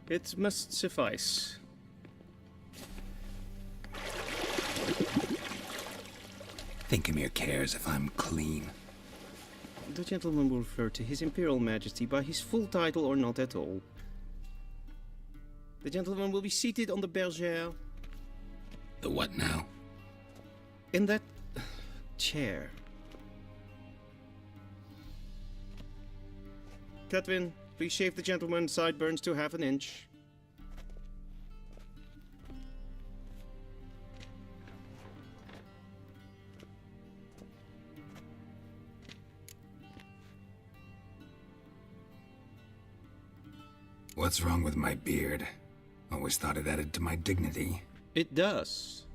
Speaker 8: It must suffice.
Speaker 2: Thinkamir cares if I'm clean.
Speaker 8: The gentleman will refer to His Imperial Majesty by his full title or not at all. The gentleman will be seated on the bergère.
Speaker 2: The what now?
Speaker 8: In that chair. Catwin, please shave the gentleman's sideburns to half an inch.
Speaker 2: What's wrong with my beard? Always thought it added to my dignity.
Speaker 8: It does.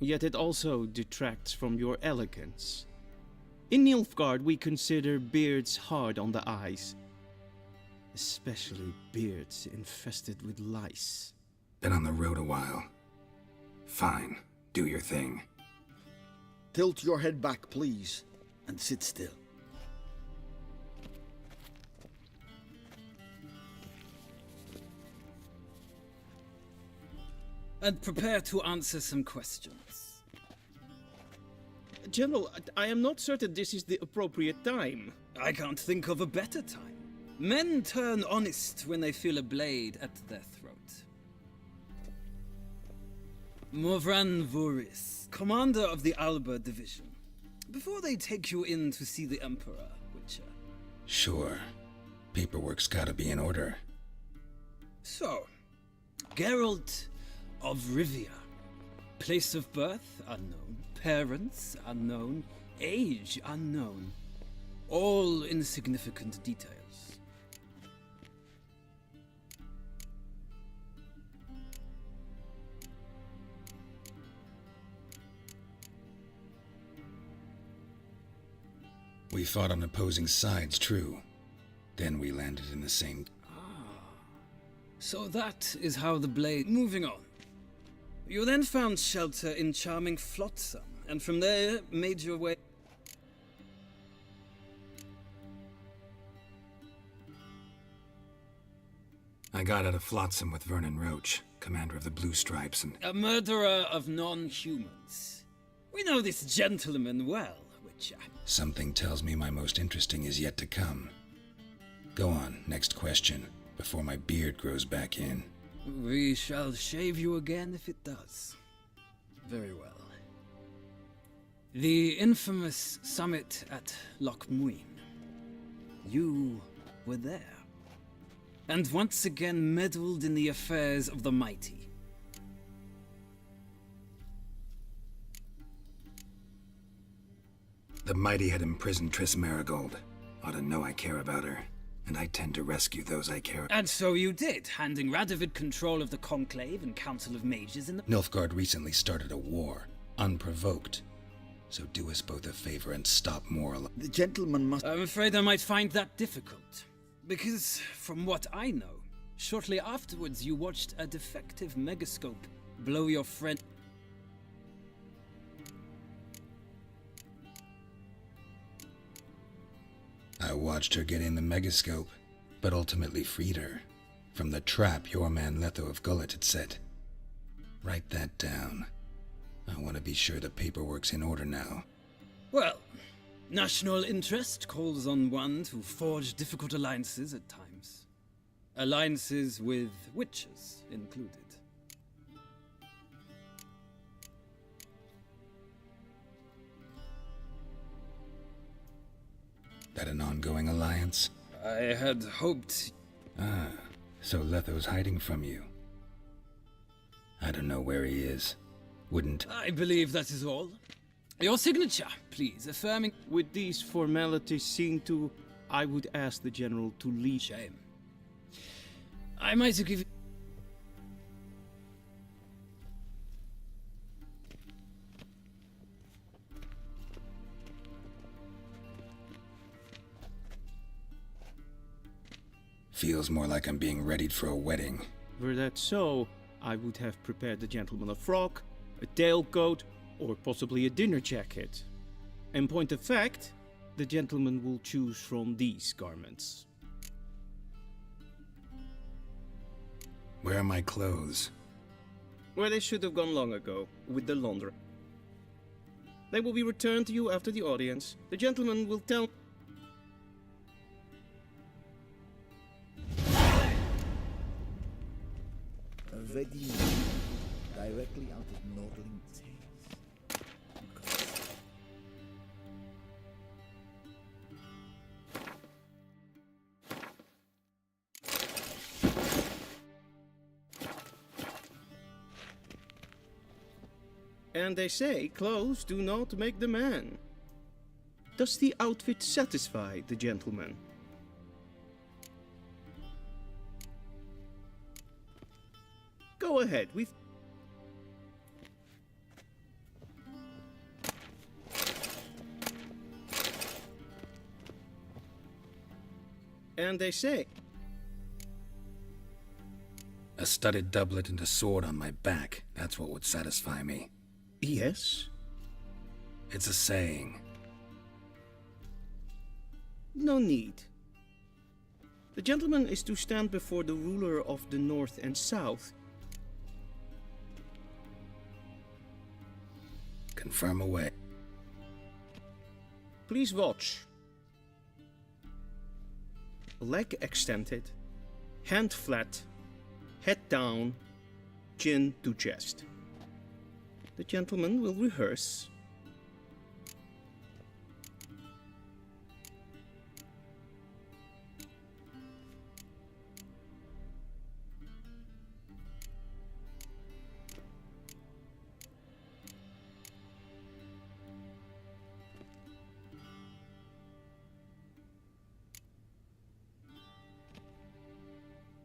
Speaker 8: Yet it also detracts from your elegance. In Nilfgaard, we consider beards hard on the eyes. Especially beards infested with lice.
Speaker 2: Been on the road a while. Fine, do your thing.
Speaker 6: Tilt your head back, please, and sit still.
Speaker 5: And prepare to answer some questions.
Speaker 8: General, I am not certain this is the appropriate time.
Speaker 5: I can't think of a better time. Men turn honest when they feel a blade at their throat. Morvran Vuris, commander of the Alba Division. Before they take you in to see the Emperor, Witcher.
Speaker 2: Sure. Paperwork's gotta be in order.
Speaker 5: So, Geralt of Rivia. Place of birth, unknown. Parents, unknown. Age, unknown. All insignificant details.
Speaker 2: We fought on opposing sides, true. Then we landed in the same...
Speaker 5: So that is how the blade... Moving on. You then found shelter in charming Flotsam, and from there made your way...
Speaker 2: I got out of Flotsam with Vernon Roach, commander of the Blue Stripes, and...
Speaker 5: A murderer of non-humans. We know this gentleman well, Witcher.
Speaker 2: Something tells me my most interesting is yet to come. Go on, next question, before my beard grows back in.
Speaker 5: We shall shave you again if it does. Very well. The infamous summit at Loch Muin. You were there. And once again meddled in the affairs of the mighty.
Speaker 2: The mighty had imprisoned Triss Marigold. Ought to know I care about her, and I tend to rescue those I care about.
Speaker 5: And so you did, handing Radovid control of the Conclave and Council of Mages in the...
Speaker 2: Nilfgaard recently started a war, unprovoked. So do us both a favor and stop more...
Speaker 5: The gentleman must... I'm afraid I might find that difficult. Because, from what I know, shortly afterwards you watched a defective megascope blow your friend...
Speaker 2: I watched her get in the megascope, but ultimately freed her from the trap your man Letho of Gullet had set. Write that down. I want to be sure the paperwork's in order now.
Speaker 5: Well, national interest calls on one to forge difficult alliances at times. Alliances with witches included.
Speaker 2: That an ongoing alliance?
Speaker 5: I had hoped...
Speaker 2: Ah, so Letho's hiding from you. I don't know where he is. Wouldn't...
Speaker 5: I believe that is all. Your signature, please, affirming...
Speaker 16: With these formalities seen to, I would ask the General to leave.
Speaker 5: Shame. I might have given...
Speaker 2: Feels more like I'm being readied for a wedding.
Speaker 16: Were that so, I would have prepared the gentleman a frock, a tailcoat, or possibly a dinner jacket. In point of fact, the gentleman will choose from these garments.
Speaker 2: Where are my clothes?
Speaker 16: Where they should have gone long ago, with the laundry. They will be returned to you after the audience. The gentleman will tell...
Speaker 6: Ready directly out of Nordling Tales.
Speaker 16: And they say clothes do not make the man. Does the outfit satisfy the gentleman? Go ahead, And they say...
Speaker 2: A studded doublet and a sword on my back. That's what would satisfy me.
Speaker 16: Yes?
Speaker 2: It's a saying.
Speaker 16: No need. The gentleman is to stand before the ruler of the North and South.
Speaker 2: Confirm away.
Speaker 16: Please watch. Leg extended, hand flat, head down, chin to chest. The gentleman will rehearse.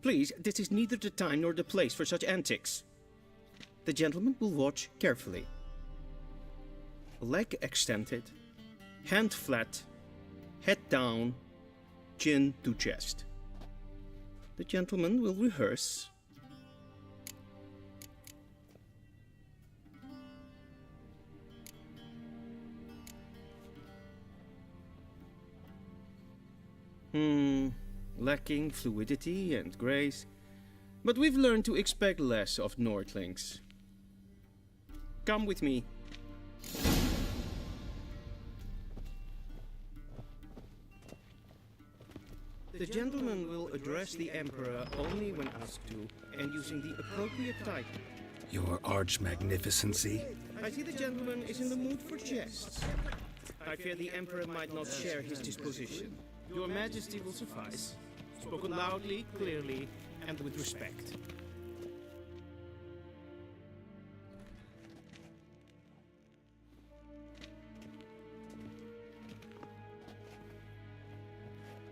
Speaker 16: Please, this is neither the time nor the place for such antics. The gentleman will watch carefully. Leg extended, hand flat, head down, chin to chest. The gentleman will rehearse. Lacking fluidity and grace, but we've learned to expect less of Nordlings. Come with me. The gentleman will address the Emperor only when asked to, and using the appropriate title.
Speaker 2: Your Arch-Magnificency?
Speaker 16: I see the gentleman is in the mood for jests. I fear the Emperor might not share his disposition. Your Majesty will suffice. Spoken loudly, clearly, and with respect.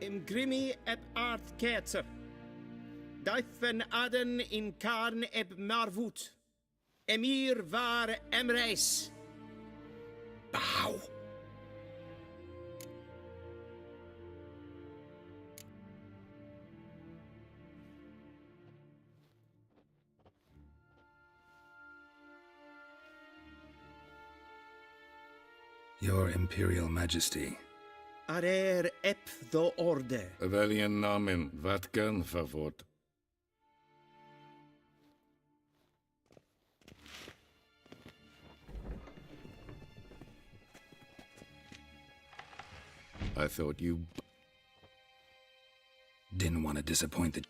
Speaker 16: Im grimi eb art ketzer. Daifen aden in karn eb marvut. Emir var emreis.
Speaker 2: Bow. Your Imperial Majesty.
Speaker 16: Arer ep do orde.
Speaker 7: Weljen namen, wat kan verwoord? I thought you...
Speaker 2: Didn't want to disappoint the...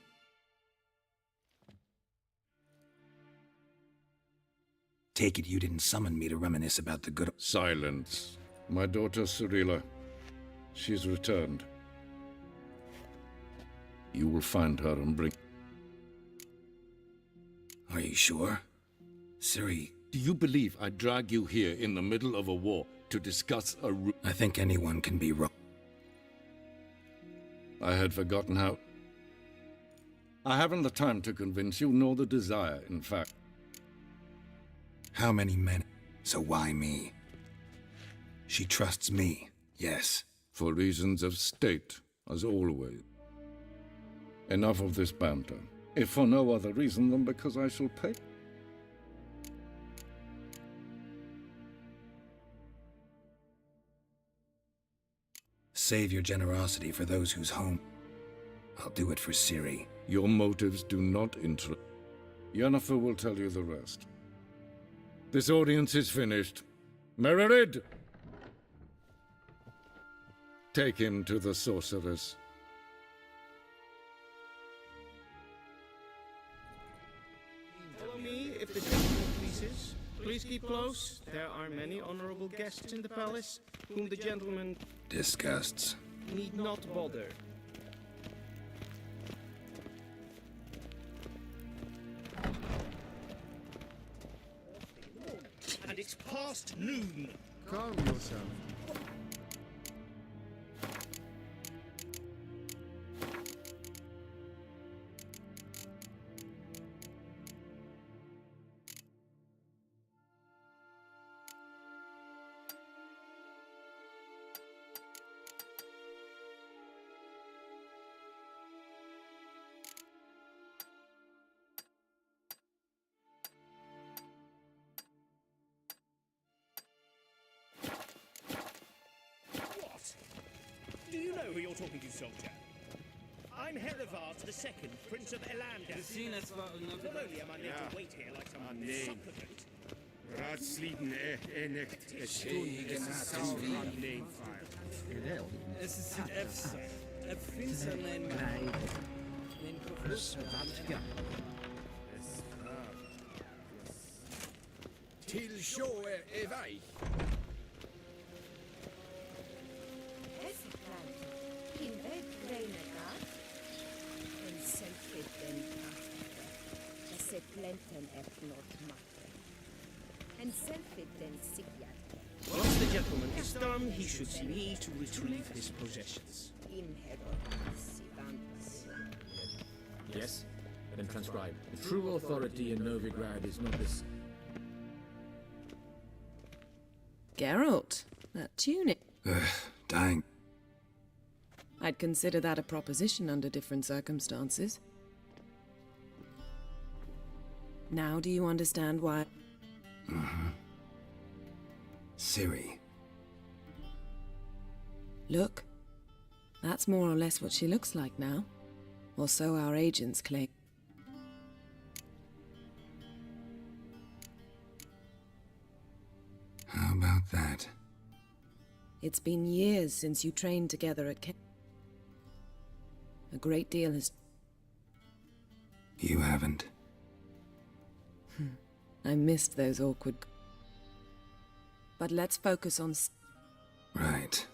Speaker 2: Take it you didn't summon me to reminisce about the good...
Speaker 7: Silence. My daughter Cyrilla. She's returned. You will find her and bring...
Speaker 2: Are you sure? Ciri...
Speaker 7: Do you believe I drag you here in the middle of a war to discuss a...
Speaker 2: I think anyone can be wrong.
Speaker 7: I had forgotten how... I haven't the time to convince you, nor the desire, in fact.
Speaker 2: How many men? So why me? She trusts me, yes.
Speaker 7: For reasons of state, as always. Enough of this banter, if for no other reason than because I shall pay.
Speaker 2: Save your generosity for those whose home... I'll do it for Ciri.
Speaker 7: Your motives do not interest... Yennefer will tell you the rest. This audience is finished. Mererid! Take him to the sorceress.
Speaker 16: Follow me, if the gentleman pleases. Please keep close. There are many honorable guests in the palace, whom the gentleman...
Speaker 2: Disgusts.
Speaker 16: ...need not bother.
Speaker 9: And it's past noon.
Speaker 10: Calm yourself.
Speaker 9: Do you know who you're talking to, soldier? I'm Herivard II, Prince of Elander. Not only am I made to wait here like some supplicant...
Speaker 8: Raadsleden echt
Speaker 5: Es ist EFSA. Finster nein
Speaker 6: Till sjå är väg.
Speaker 16: Once the gentleman is done, he should see me to retrieve his possessions. Yes?
Speaker 9: Then transcribe. The true authority in Novigrad is not this.
Speaker 15: Geralt, that tunic.
Speaker 2: Dying.
Speaker 15: I'd consider that a proposition under different circumstances. Now do you understand why?
Speaker 2: Ciri.
Speaker 15: Look, that's more or less what she looks like now. Or so our agents claim.
Speaker 2: How about that?
Speaker 15: It's been years since you trained together at camp. A great deal has...
Speaker 2: You haven't.
Speaker 15: I missed those awkward... But let's focus on...
Speaker 2: Right.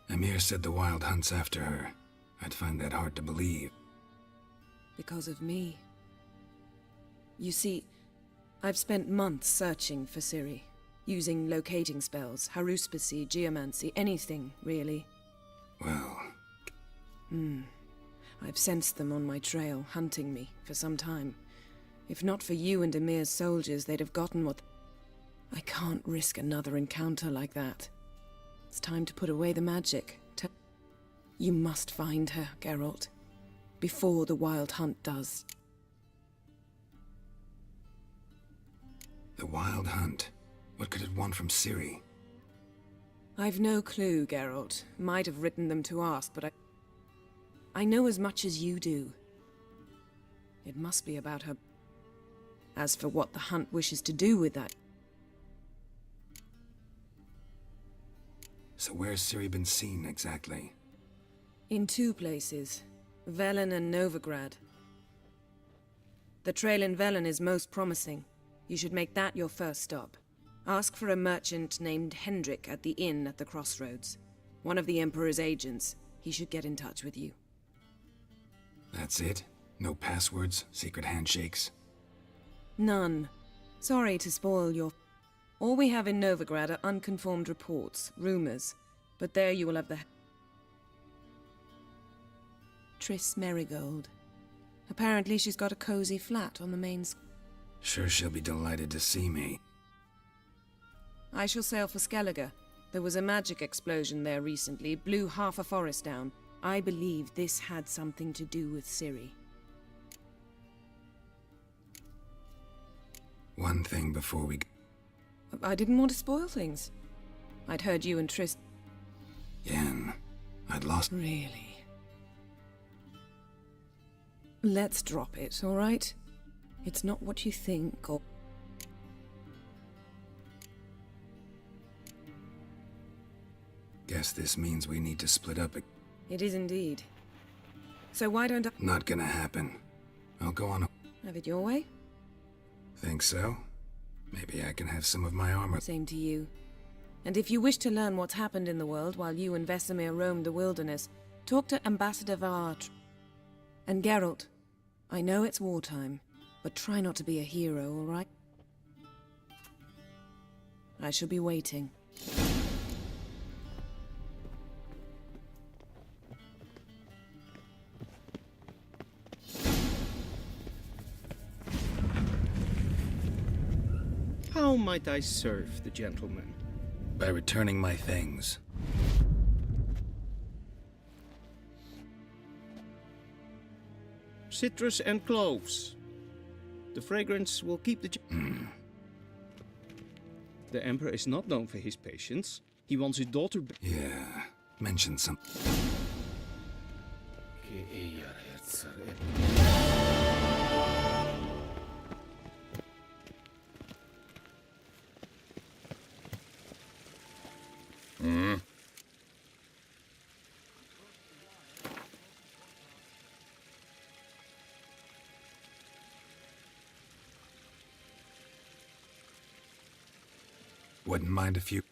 Speaker 2: Emir said the Wild hunt's after her. I'd find that hard to believe.
Speaker 15: Because of me. You see, I've spent months searching for Ciri. Using locating spells, haruspicy, geomancy, anything, really.
Speaker 2: Well...
Speaker 15: I've sensed them on my trail, hunting me, for some time. If not for you and Emir's soldiers, they'd have gotten what... I can't risk another encounter like that. It's time to put away the magic. You must find her, Geralt. Before the Wild Hunt does.
Speaker 2: The Wild Hunt? What could it want from Ciri?
Speaker 15: I've no clue, Geralt. Might have written them to ask, but I know as much as you do. It must be about her. As for what the Hunt wishes to do with that...
Speaker 2: So where's Ciri been seen, exactly?
Speaker 15: In two places. Velen and Novigrad. The trail in Velen is most promising. You should make that your first stop. Ask for a merchant named Hendrik at the inn at the crossroads. One of the Emperor's agents. He should get in touch with you.
Speaker 2: That's it? No passwords? Secret handshakes?
Speaker 15: None. Sorry to spoil your... All we have in Novigrad are unconformed reports, rumors. But there you will have the... Triss Merigold. Apparently she's got a cozy flat on the main...
Speaker 2: Sure she'll be delighted to see me.
Speaker 15: I shall sail for Skellige. There was a magic explosion there recently, blew half a forest down. I believe this had something to do with Ciri.
Speaker 2: One thing before we...
Speaker 15: I didn't want to spoil things. I'd heard you and Triss...
Speaker 2: Yen, I'd lost...
Speaker 15: Really? Let's drop it, all right? It's not what you think, or...
Speaker 2: Guess this means we need to split up.
Speaker 15: It is indeed. So why don't I...
Speaker 2: Not gonna happen. I'll go on...
Speaker 15: Have it your way?
Speaker 2: Think so? Maybe I can have some of my armor.
Speaker 15: Same to you. And if you wish to learn what's happened in the world while you and Vesemir roamed the wilderness, talk to Ambassador Vart. And Geralt, I know it's wartime, but try not to be a hero, all right? I shall be waiting.
Speaker 16: How might I serve the gentleman?
Speaker 2: By returning my things.
Speaker 16: Citrus and cloves. The fragrance will keep the... The Emperor is not known for his patience. He wants his daughter...
Speaker 2: Yeah, mention some... Wouldn't mind a few...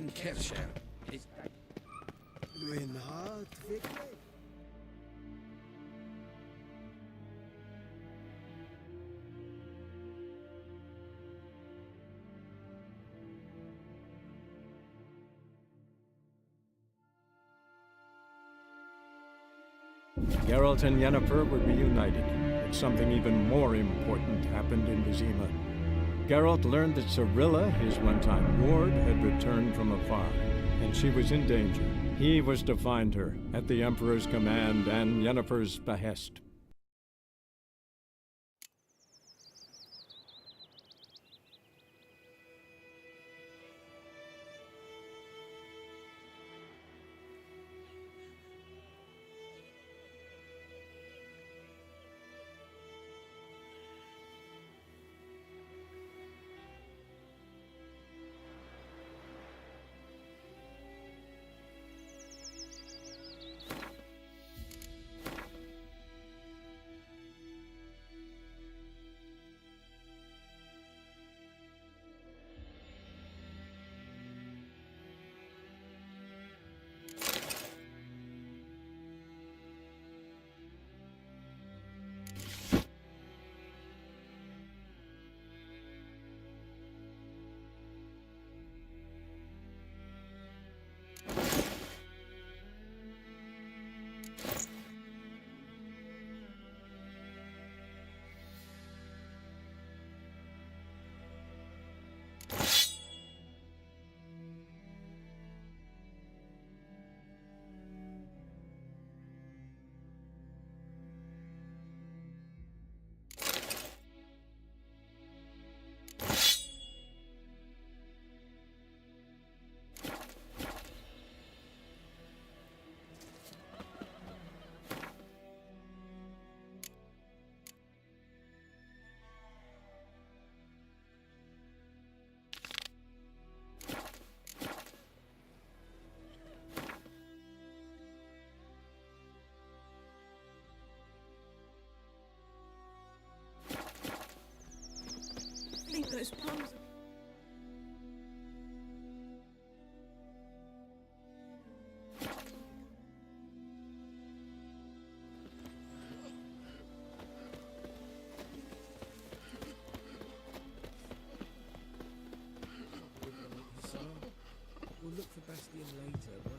Speaker 6: den Kirche. Reinhard wirklich?
Speaker 1: Geralt and Yennefer were reunited, but something even more important happened in Vizima. Geralt learned that Cirilla, his one-time ward, had returned from afar, and she was in danger. He was to find her, at the Emperor's command and Yennefer's behest.
Speaker 15: Leave those plums.
Speaker 6: So, we'll look for Bastion later, but...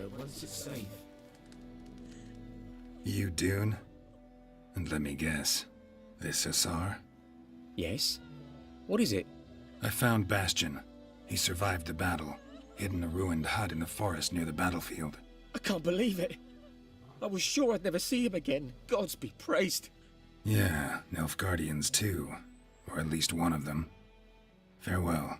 Speaker 9: once it's safe.
Speaker 2: You Dune? And let me guess, this Hussar?
Speaker 17: Yes? What is it?
Speaker 2: I found Bastion. He survived the battle, hid in a ruined hut in the forest near the battlefield.
Speaker 17: I can't believe it. I was sure I'd never see him again. Gods be praised.
Speaker 2: Yeah, Nilfgaardians too. Or at least one of them. Farewell.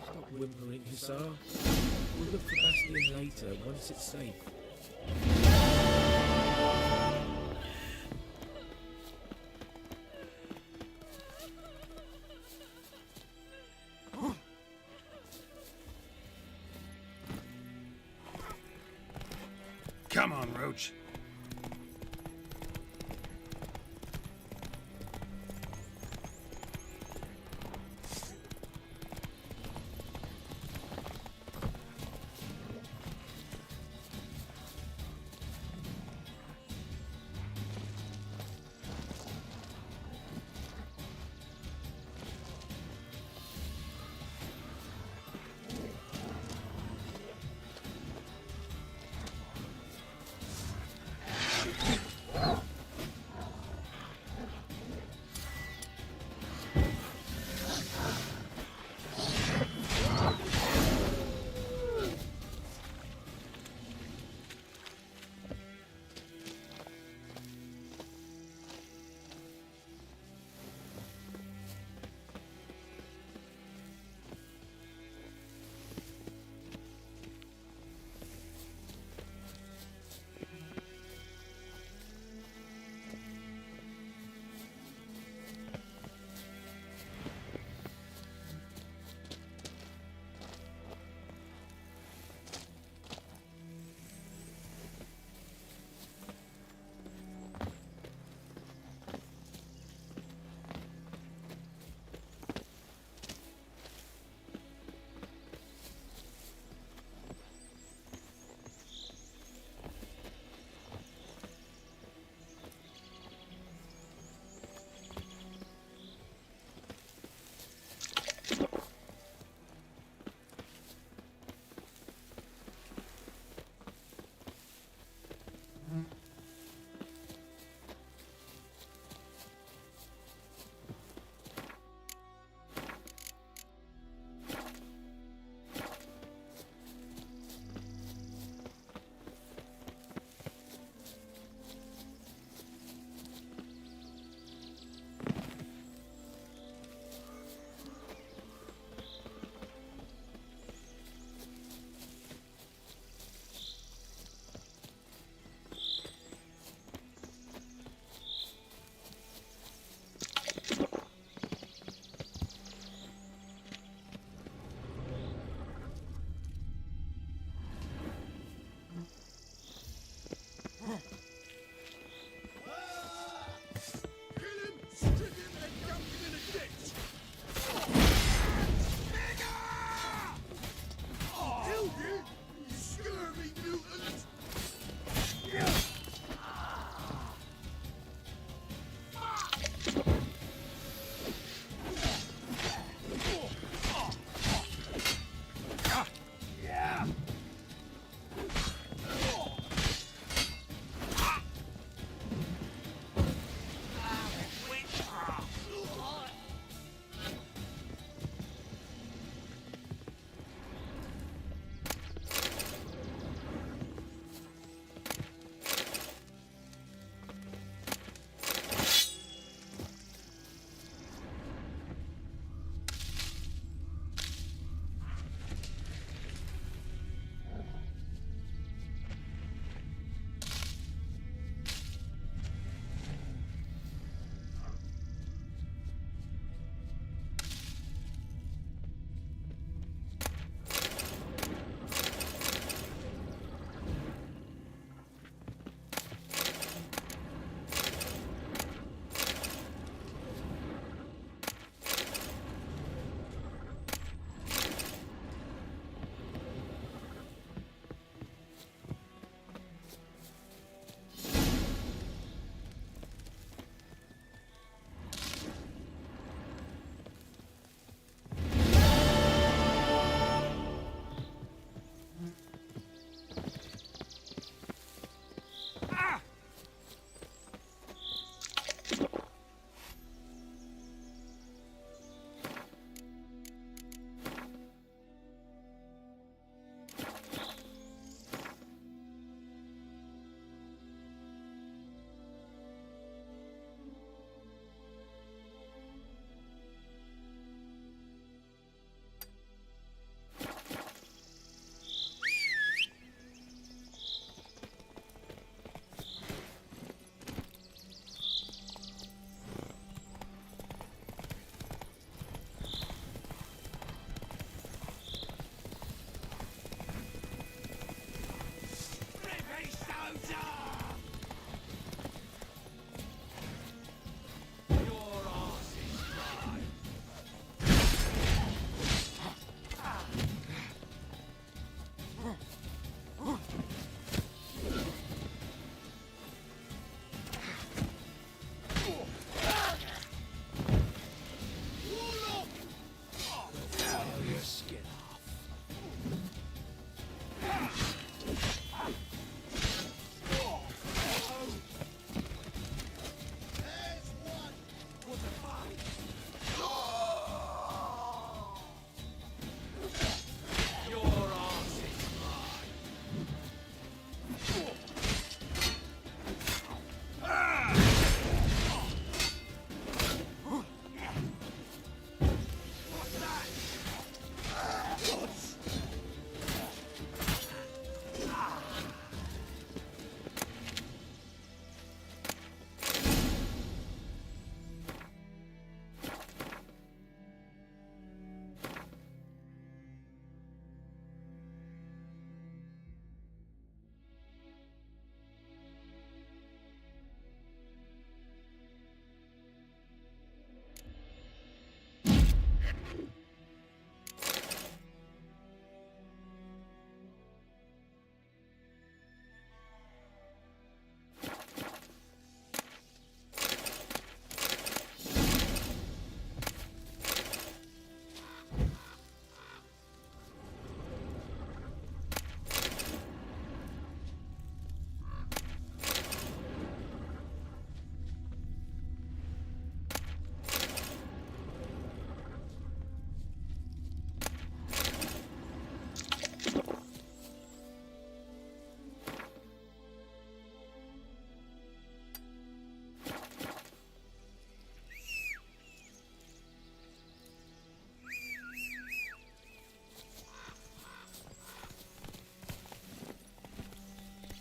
Speaker 9: Stop whimpering, Hussar. We'll look for Bastion later, once it's safe.
Speaker 2: Come on, Roach.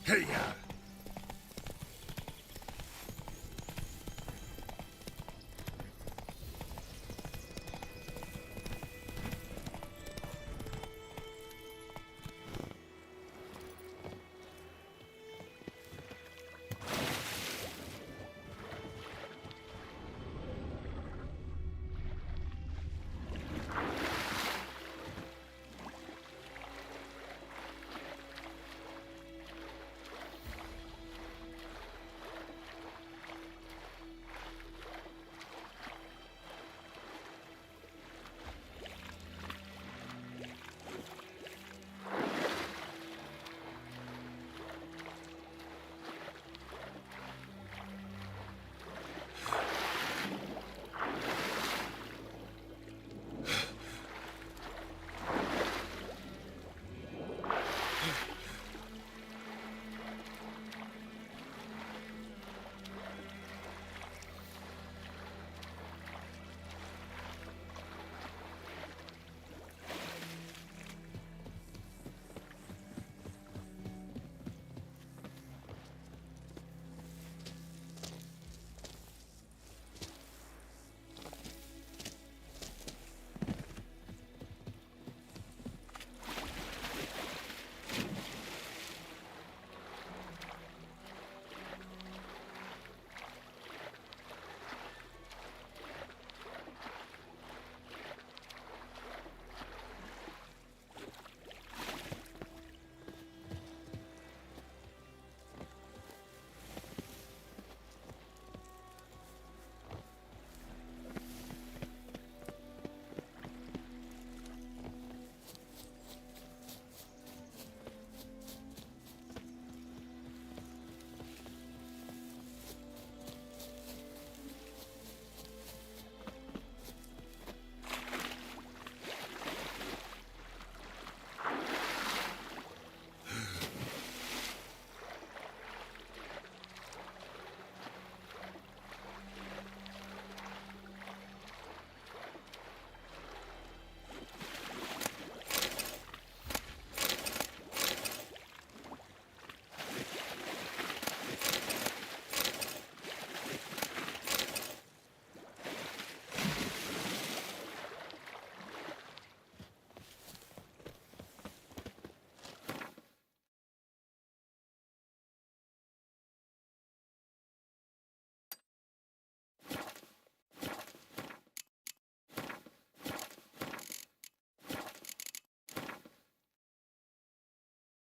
Speaker 10: Hey,